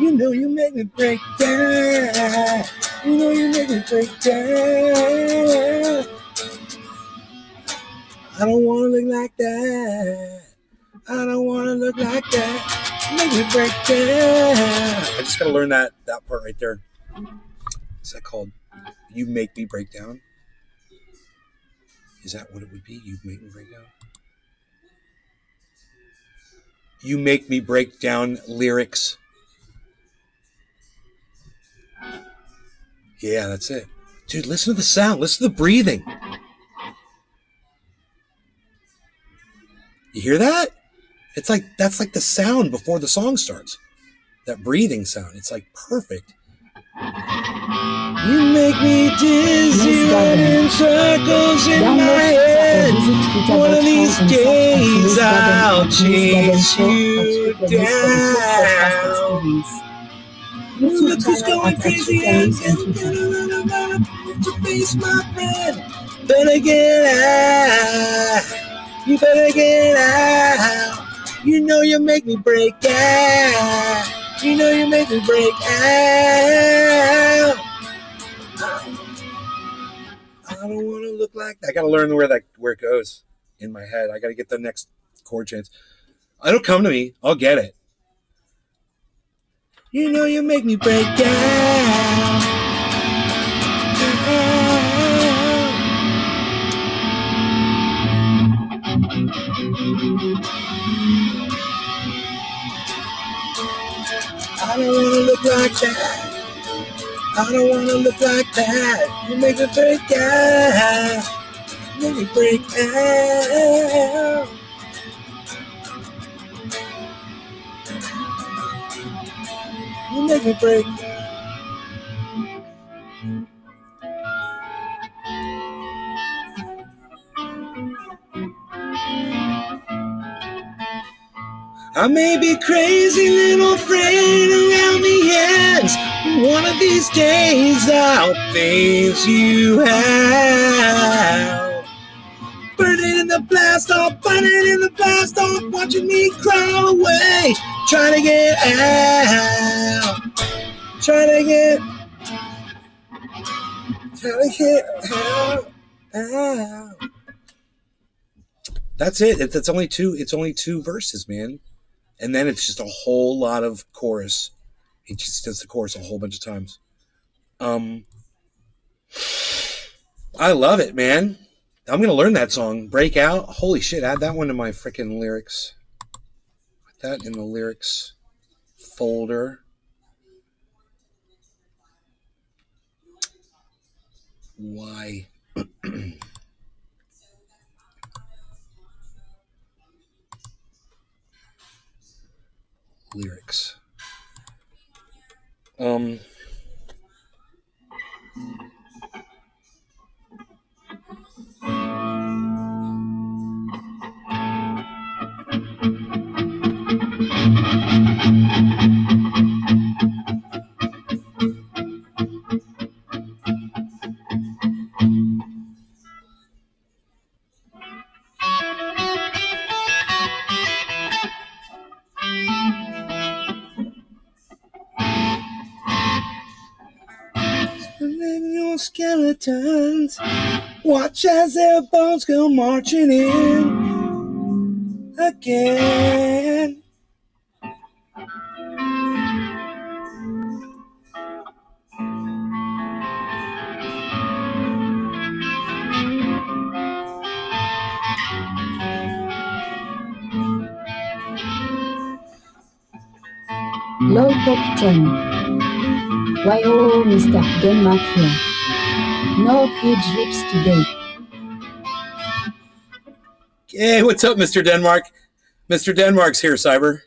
S1: You know you make me break down. You know you make me break down. I don't want to look like that. I don't want to look like that. Make me break down. I just got to learn that part right there. What's that called? You make me break down? Is that what it would be? You make me break down? You make me break down lyrics. Yeah, that's it. Dude, listen to the sound. Listen to the breathing. You hear that? It's like, that's like the sound before the song starts. That breathing sound. It's like perfect. You make me dizzy, running circles in my head. One of these days I'll chase you down. Look who's going crazy and to face my friend. Better get out. You better get out. You know you make me break out. You know you make me break out. I don't want to look like that. I got to learn where it goes in my head. I got to get the next chord change. It'll come to me. I'll get it. You know you make me break down. I don't want to look like that. I don't want to look like that. You make me break down. Make me break down. You make me break down. I may be crazy, little friend around the ends. One of these days I'll phase you out. Burn it in the blast off, burn it in the blast off, watching me crawl away. Try to get out. Try to get out. That's it. It's only two verses, man. And then it's just a whole lot of chorus. He just does the chorus a whole bunch of times. I love it, man. I'm going to learn that song. Break Out. Holy shit, add that one to my freaking lyrics. Put that in the lyrics folder. Why? Lyrics. And then your skeletons watch as their bones go marching in again.
S2: Lollipop 10. Why oh Mr. Denmark here. No huge lips today.
S1: Hey, what's up, Mr. Denmark? Mr. Denmark's here, Cyber.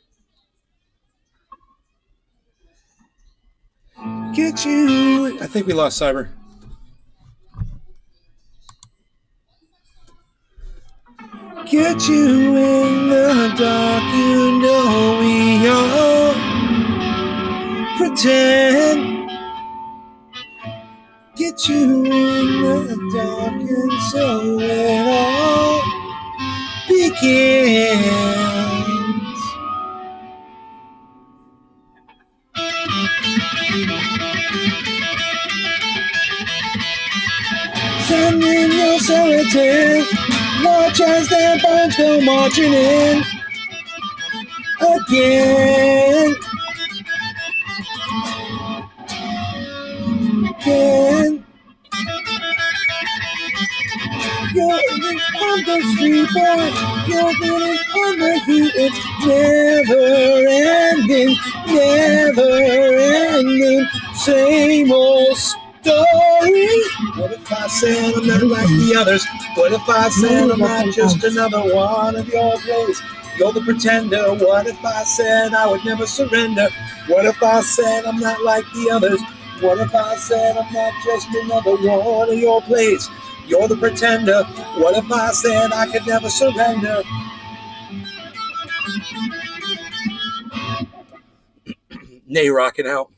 S1: Get you. I think we lost Cyber. Get you in the dark, you know we all pretend. Get you in the dark and so it all begins. Send in your solitaire, watch as their bones go marching in again. Again. You're on the street, boy. You're getting on the heat. It's never ending. Same old story. What if I said I'm not like the others? What if I said I'm not just another one of your plays? You're the pretender. What if I said I would never surrender? What if I said I'm not like the others? What if I said I'm not just another one of your plays? You're the pretender. What if I said I could never surrender? Nay, rocking out.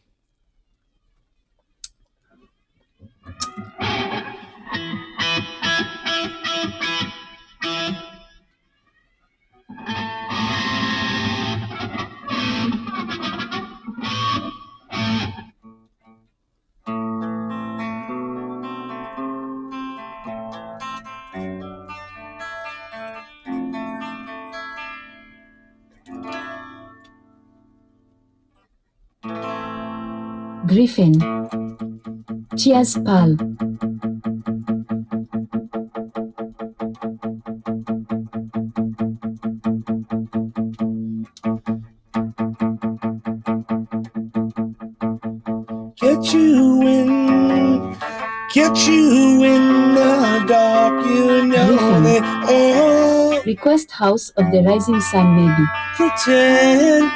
S2: Griffin. Cheers, pal.
S1: Get you in the dark, you know
S2: Griffin.
S1: they all
S2: Request House of the Rising Sun, maybe.
S1: pretend.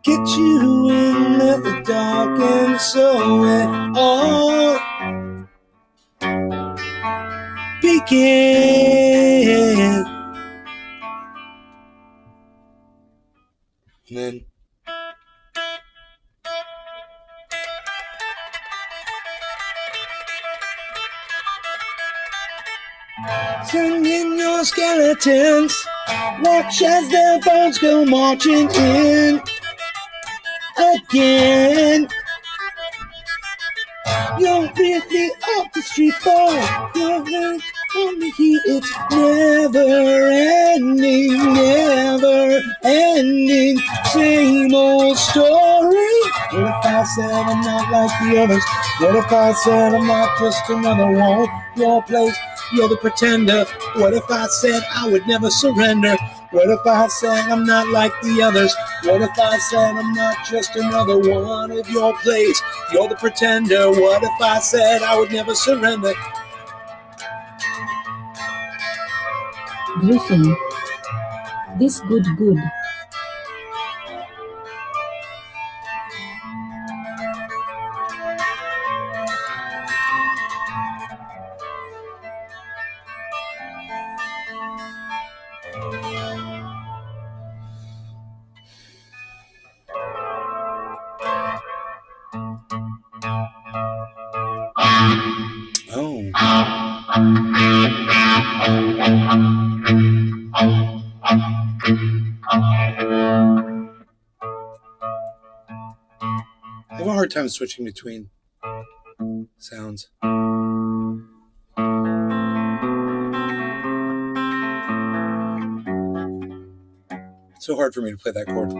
S1: Get you in the dark, and so it all begin. And then sing in your skeletons, watch as their bones go marching in again. You're really off the street, boy. You're really on the heat. It's never ending, same old story. What if I said I'm not like the others? What if I said I'm not just another one? Your place, you're the pretender. What if I said I would never surrender? What if I said I'm not like the others? What if I said I'm not just another one of your plays? You're the pretender. What if I said I would never surrender?
S2: Griffin. This good.
S1: Oh. I have a hard time switching between sounds. It's so hard for me to play that chord.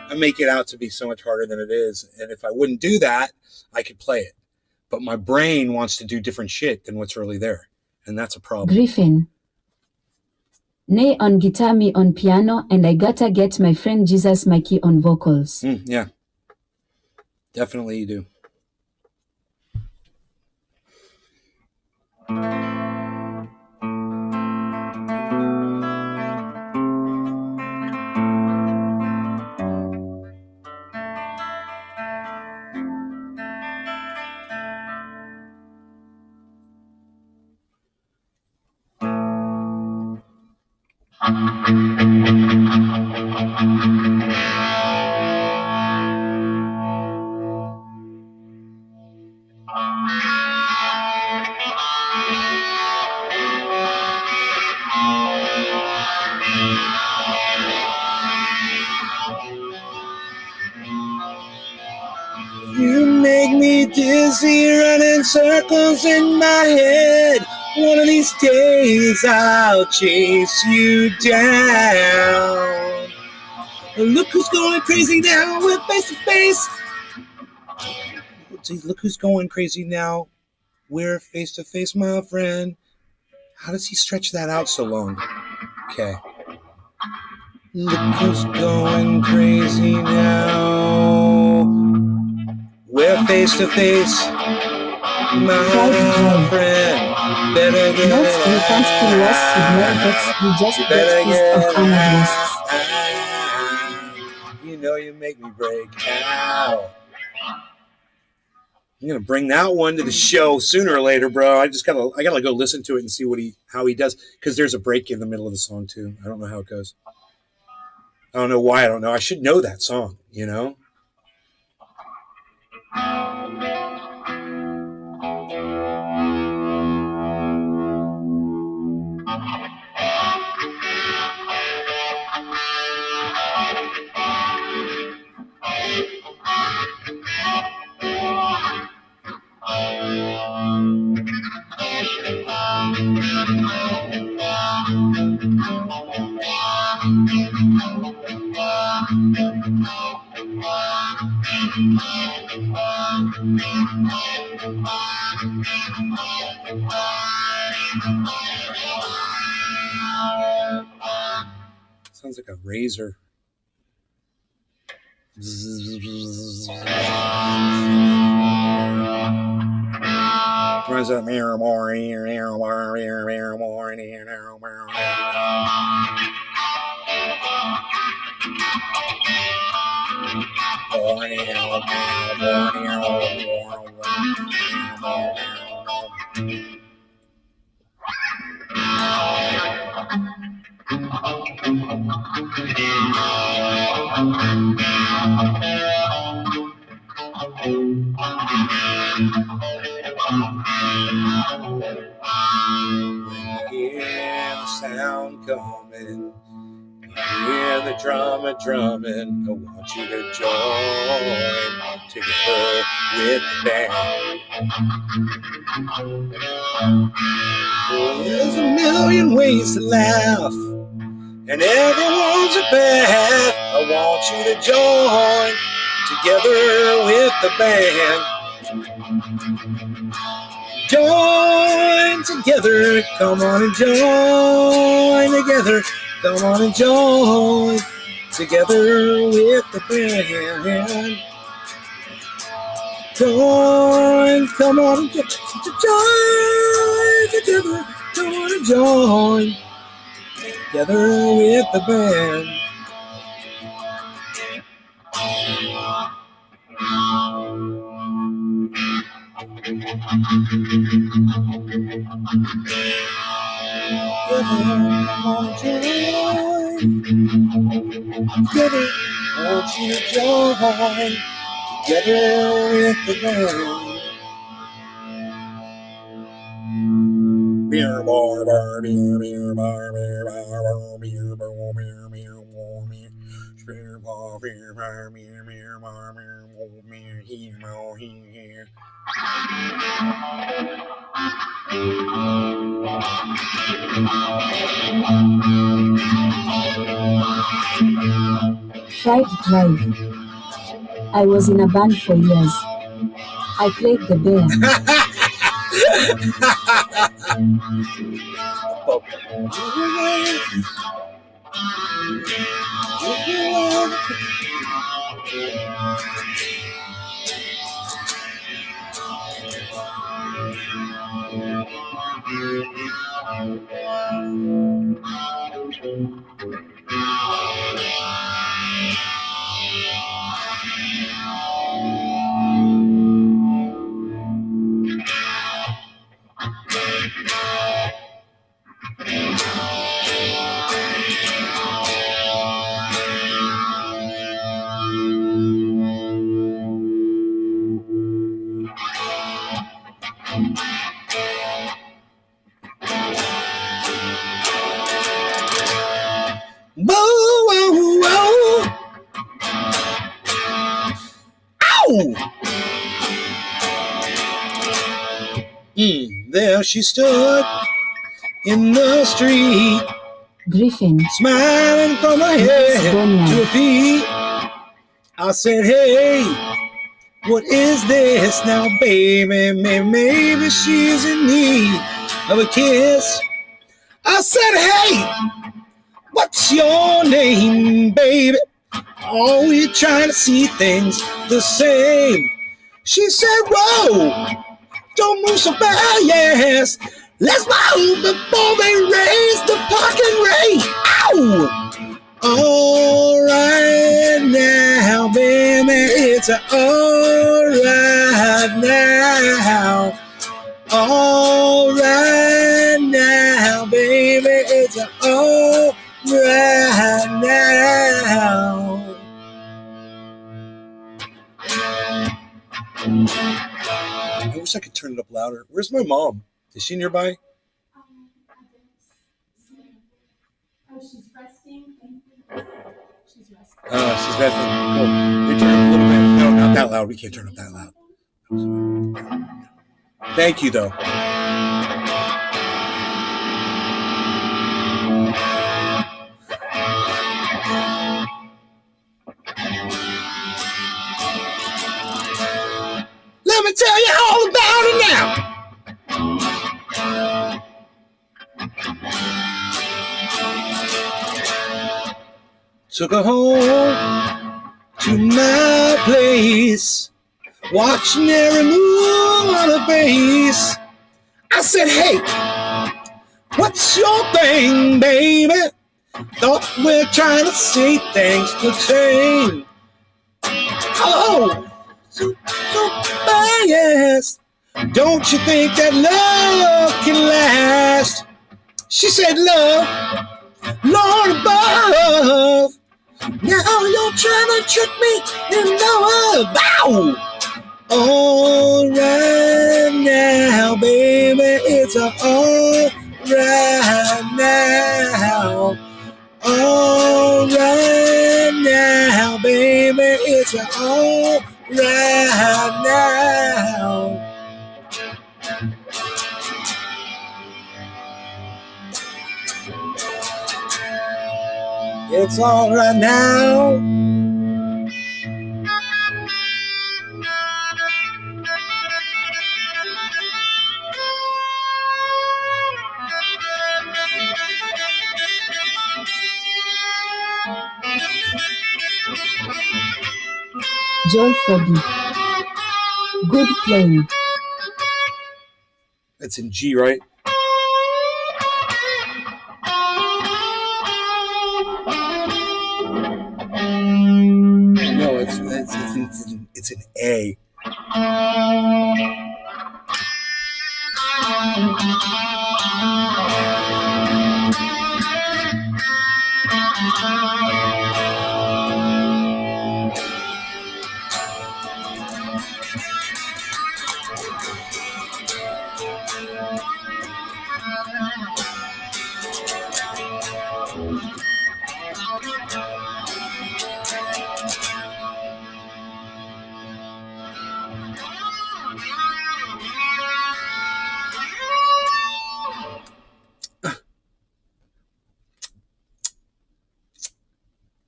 S1: I make it out to be so much harder than it is. And if I wouldn't do that, I could play it. But my brain wants to do different shit than what's really there. And that's a problem.
S2: Griffin. Nay on guitar, me on piano, and I gotta get my friend Jesus Mikey on vocals.
S1: Yeah. Definitely you do. You make me dizzy, running circles in my head. One of these days I'll chase you down. Look who's going crazy now, we're face to face. Look who's going crazy now, we're face to face, my friend. How does he stretch that out so long? Okay. Look who's going crazy now. We're face to face, my friend. Better get
S2: Notes you can't kill us, ignore books, you just get pissed off analysts.
S1: You know you make me break out. I'm gonna bring that one to the show sooner or later, bro. I gotta go listen to it and see how he does, because there's a break in the middle of the song too. I don't know how it goes. I don't know why I don't know. I should know that song, you know? Sounds like a razor. Runs up mirror more here, mirror more here, mirror more here, mirror more. Hear the sound coming, hear the drama drumming. I want you to join together with the band. There's a million ways to laugh, and everyone's a path. I want you to join together with the band. Join together, come on and join together. Come on and join together with the band. Join, come on and join together. Come on and join together with the band. Together, I want you to join together with the band. Beer bar, bar, beer bar, beer bar, beer bar, beer, beer, war, beer, beer bar, beer bar, beer, beer bar, beer, beer, here, more, here.
S2: Tried Drive. I was in a band for years. I played the bear.
S1: There she stood in the street,
S2: Griffin.
S1: smiling from her head to her feet. I said, hey, what is this now, baby? Maybe she's in need of a kiss. I said, hey, what's your name, baby? Are we trying to see things the same? She said, whoa, don't move so fast, yes. Let's move before they raise the parking rate. Ow! All right now, baby, it's all right now. All right now, baby, it's all right now. I wish I could turn it up louder. Where's my mom? Is she nearby?
S3: Oh, she's resting. She's she's resting.
S1: She's resting. Cool. They turn up a little bit. No, not that loud. We can't turn up that loud. Thank you, though. Let me tell you all about it now. Took her home to my place, watching every move on her face. I said, hey, what's your thing, baby? Thought we're trying to say things to change. Oh, so fast. Don't you think that love can last? She said, love, Lord above. Now you're trying to trick me in love. Bow. All right now, baby, it's all right now. All right now, baby, it's all right now. It's all right now.
S2: Joel Freddy. Good playing.
S1: That's in G, right? No, it's an A.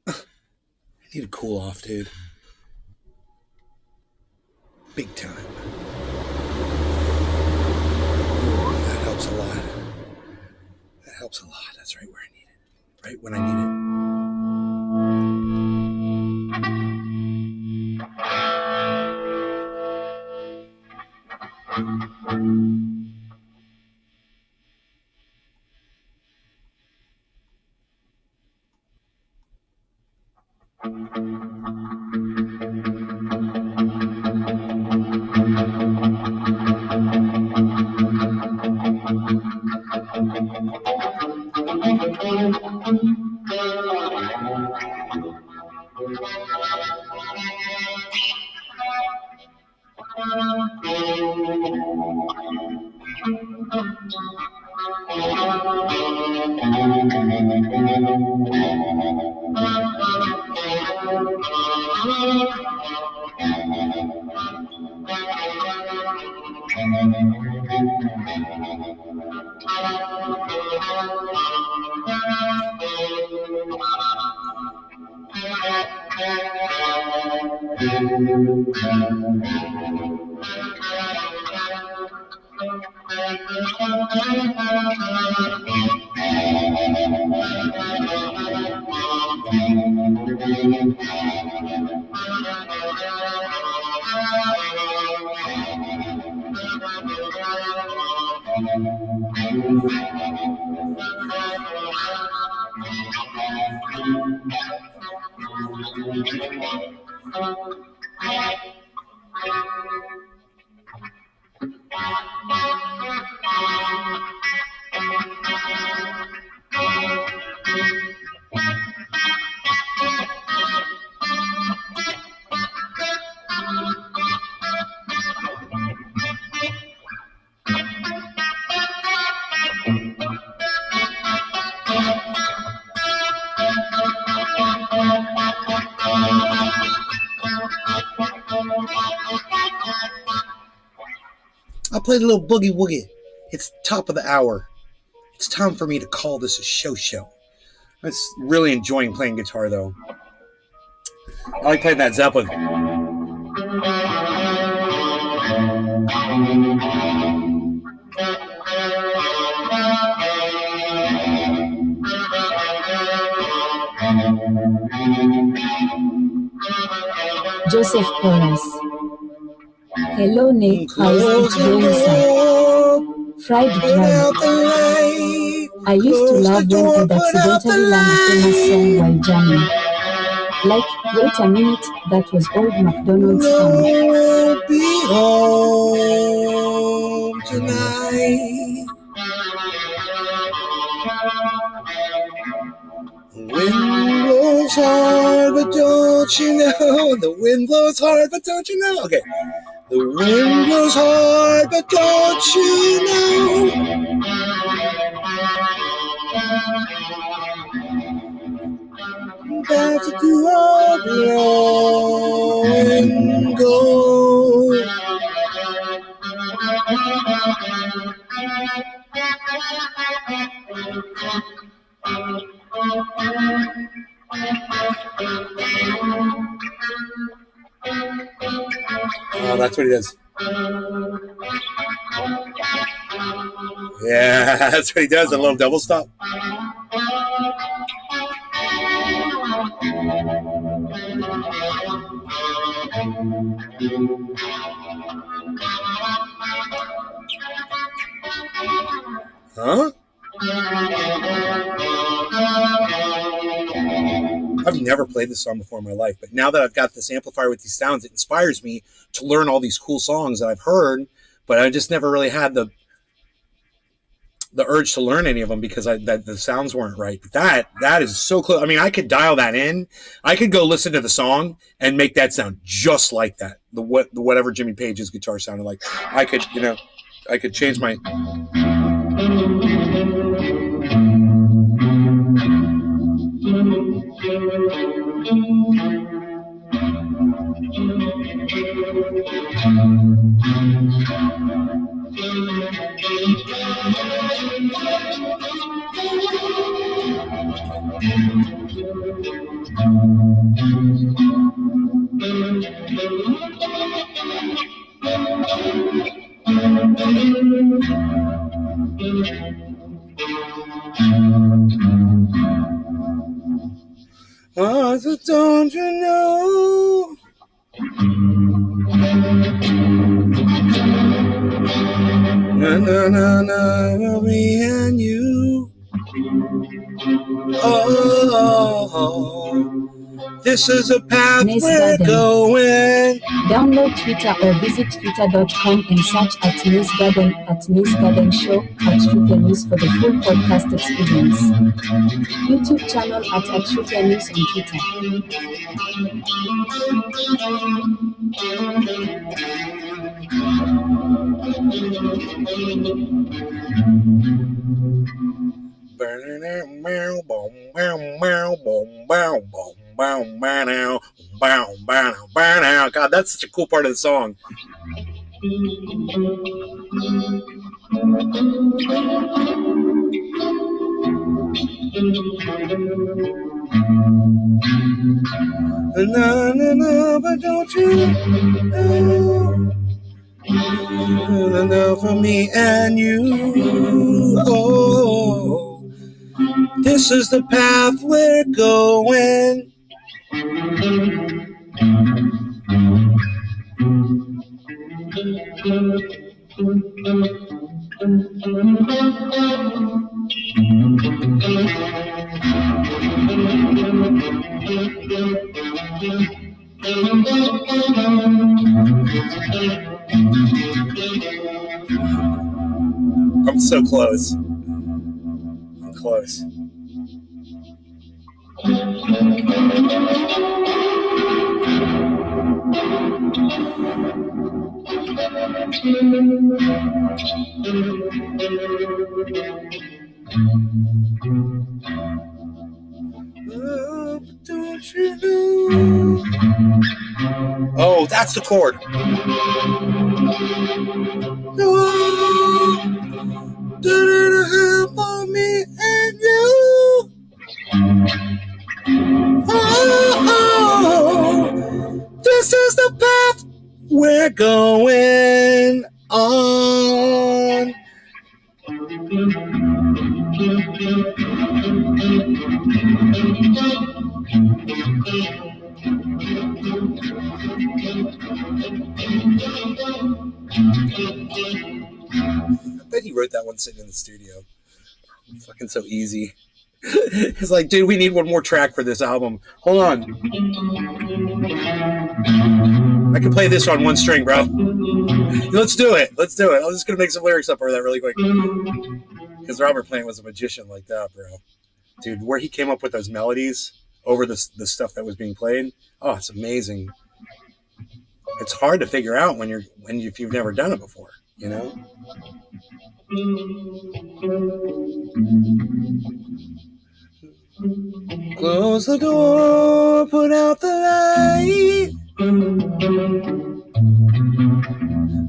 S1: I need to cool off, dude. Big time. Ooh, that helps a lot. That helps a lot. That's right where I need it. Right when I need it. I'll play the little boogie woogie. It's top of the hour. It's time for me to call this a show. I'm really enjoying playing guitar, though. I like playing that Zeppelin.
S2: Joseph Chorus. Hello, Nick. How's it going, sir? Fried drum. I used to love when Ed accidentally learned a famous song while jamming. Like, wait a minute, that was old MacDonald's song.
S1: Be home tonight. The wind blows hard, but don't you know? The wind blows hard, but don't you know? Okay. The wind blows hard, but don't you know? Got to do all blow and go. Oh, that's what he does. Yeah, that's what he does, a little double stop. Huh? I've never played this song before in my life, but now that I've got this amplifier with these sounds, it inspires me to learn all these cool songs that I've heard, but I just never really had the urge to learn any of them because the sounds weren't right. But that is so close. I mean, I could dial that in. I could go listen to the song and make that sound just like that. The whatever Jimmy Page's guitar sounded like. I could change my. Oh, so don't you know? Na, me and you. Oh, this is a path we're going.
S2: Download Twitter or visit twitter.com and search at Naze Garden Show at Truthia News for the full podcast experience. YouTube channel at Truthia News on Twitter.
S1: God, that's such a cool part of the song. But don't you know for me and you? Oh, this is the path we're going. I'm so close. I'm close. Oh, don't you know? Oh, that's the chord. Help on me and you. Oh, this is the path we're going on. I bet he wrote that one sitting in the studio. Fucking so easy. It's like, dude, we need one more track for this album. Hold on. I can play this on one string, bro. Let's do it. I'm just going to make some lyrics up for that really quick. Because Robert Plant was a magician like that, bro. Dude, where he came up with those melodies over the stuff that was being played. Oh, it's amazing. It's hard to figure out if you've never done it before, you know? Close the door, put out the light.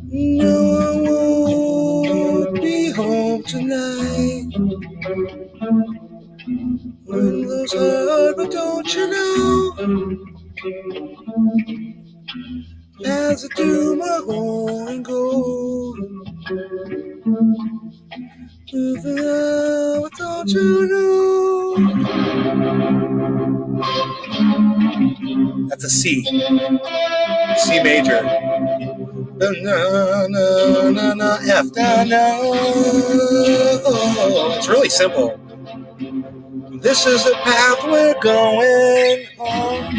S1: No, I won't be home tonight. Windows hard, but don't you know? As I do my own go. Moving out, don't you know? That's a C. C major. Na na na na F na na. Oh, it's really simple. This is the path we're going on.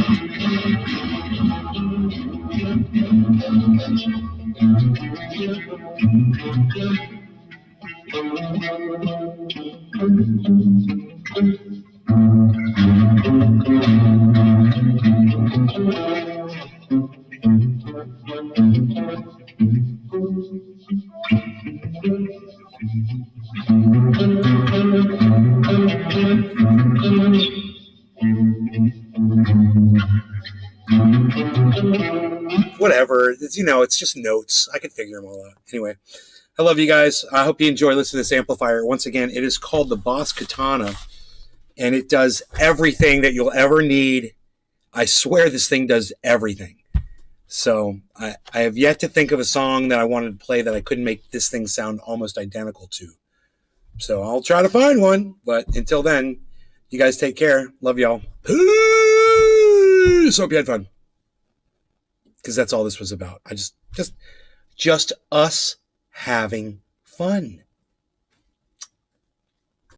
S1: Whatever. It's just notes. I could figure them all out. Anyway, I love you guys. I hope you enjoy listening to this amplifier. Once again, it is called the Boss Katana, and it does everything that you'll ever need. I swear this thing does everything. So I have yet to think of a song that I wanted to play that I couldn't make this thing sound almost identical to. So I'll try to find one. But until then, you guys take care. Love y'all. Peace. Hope you had fun. Because that's all this was about. Just us having fun.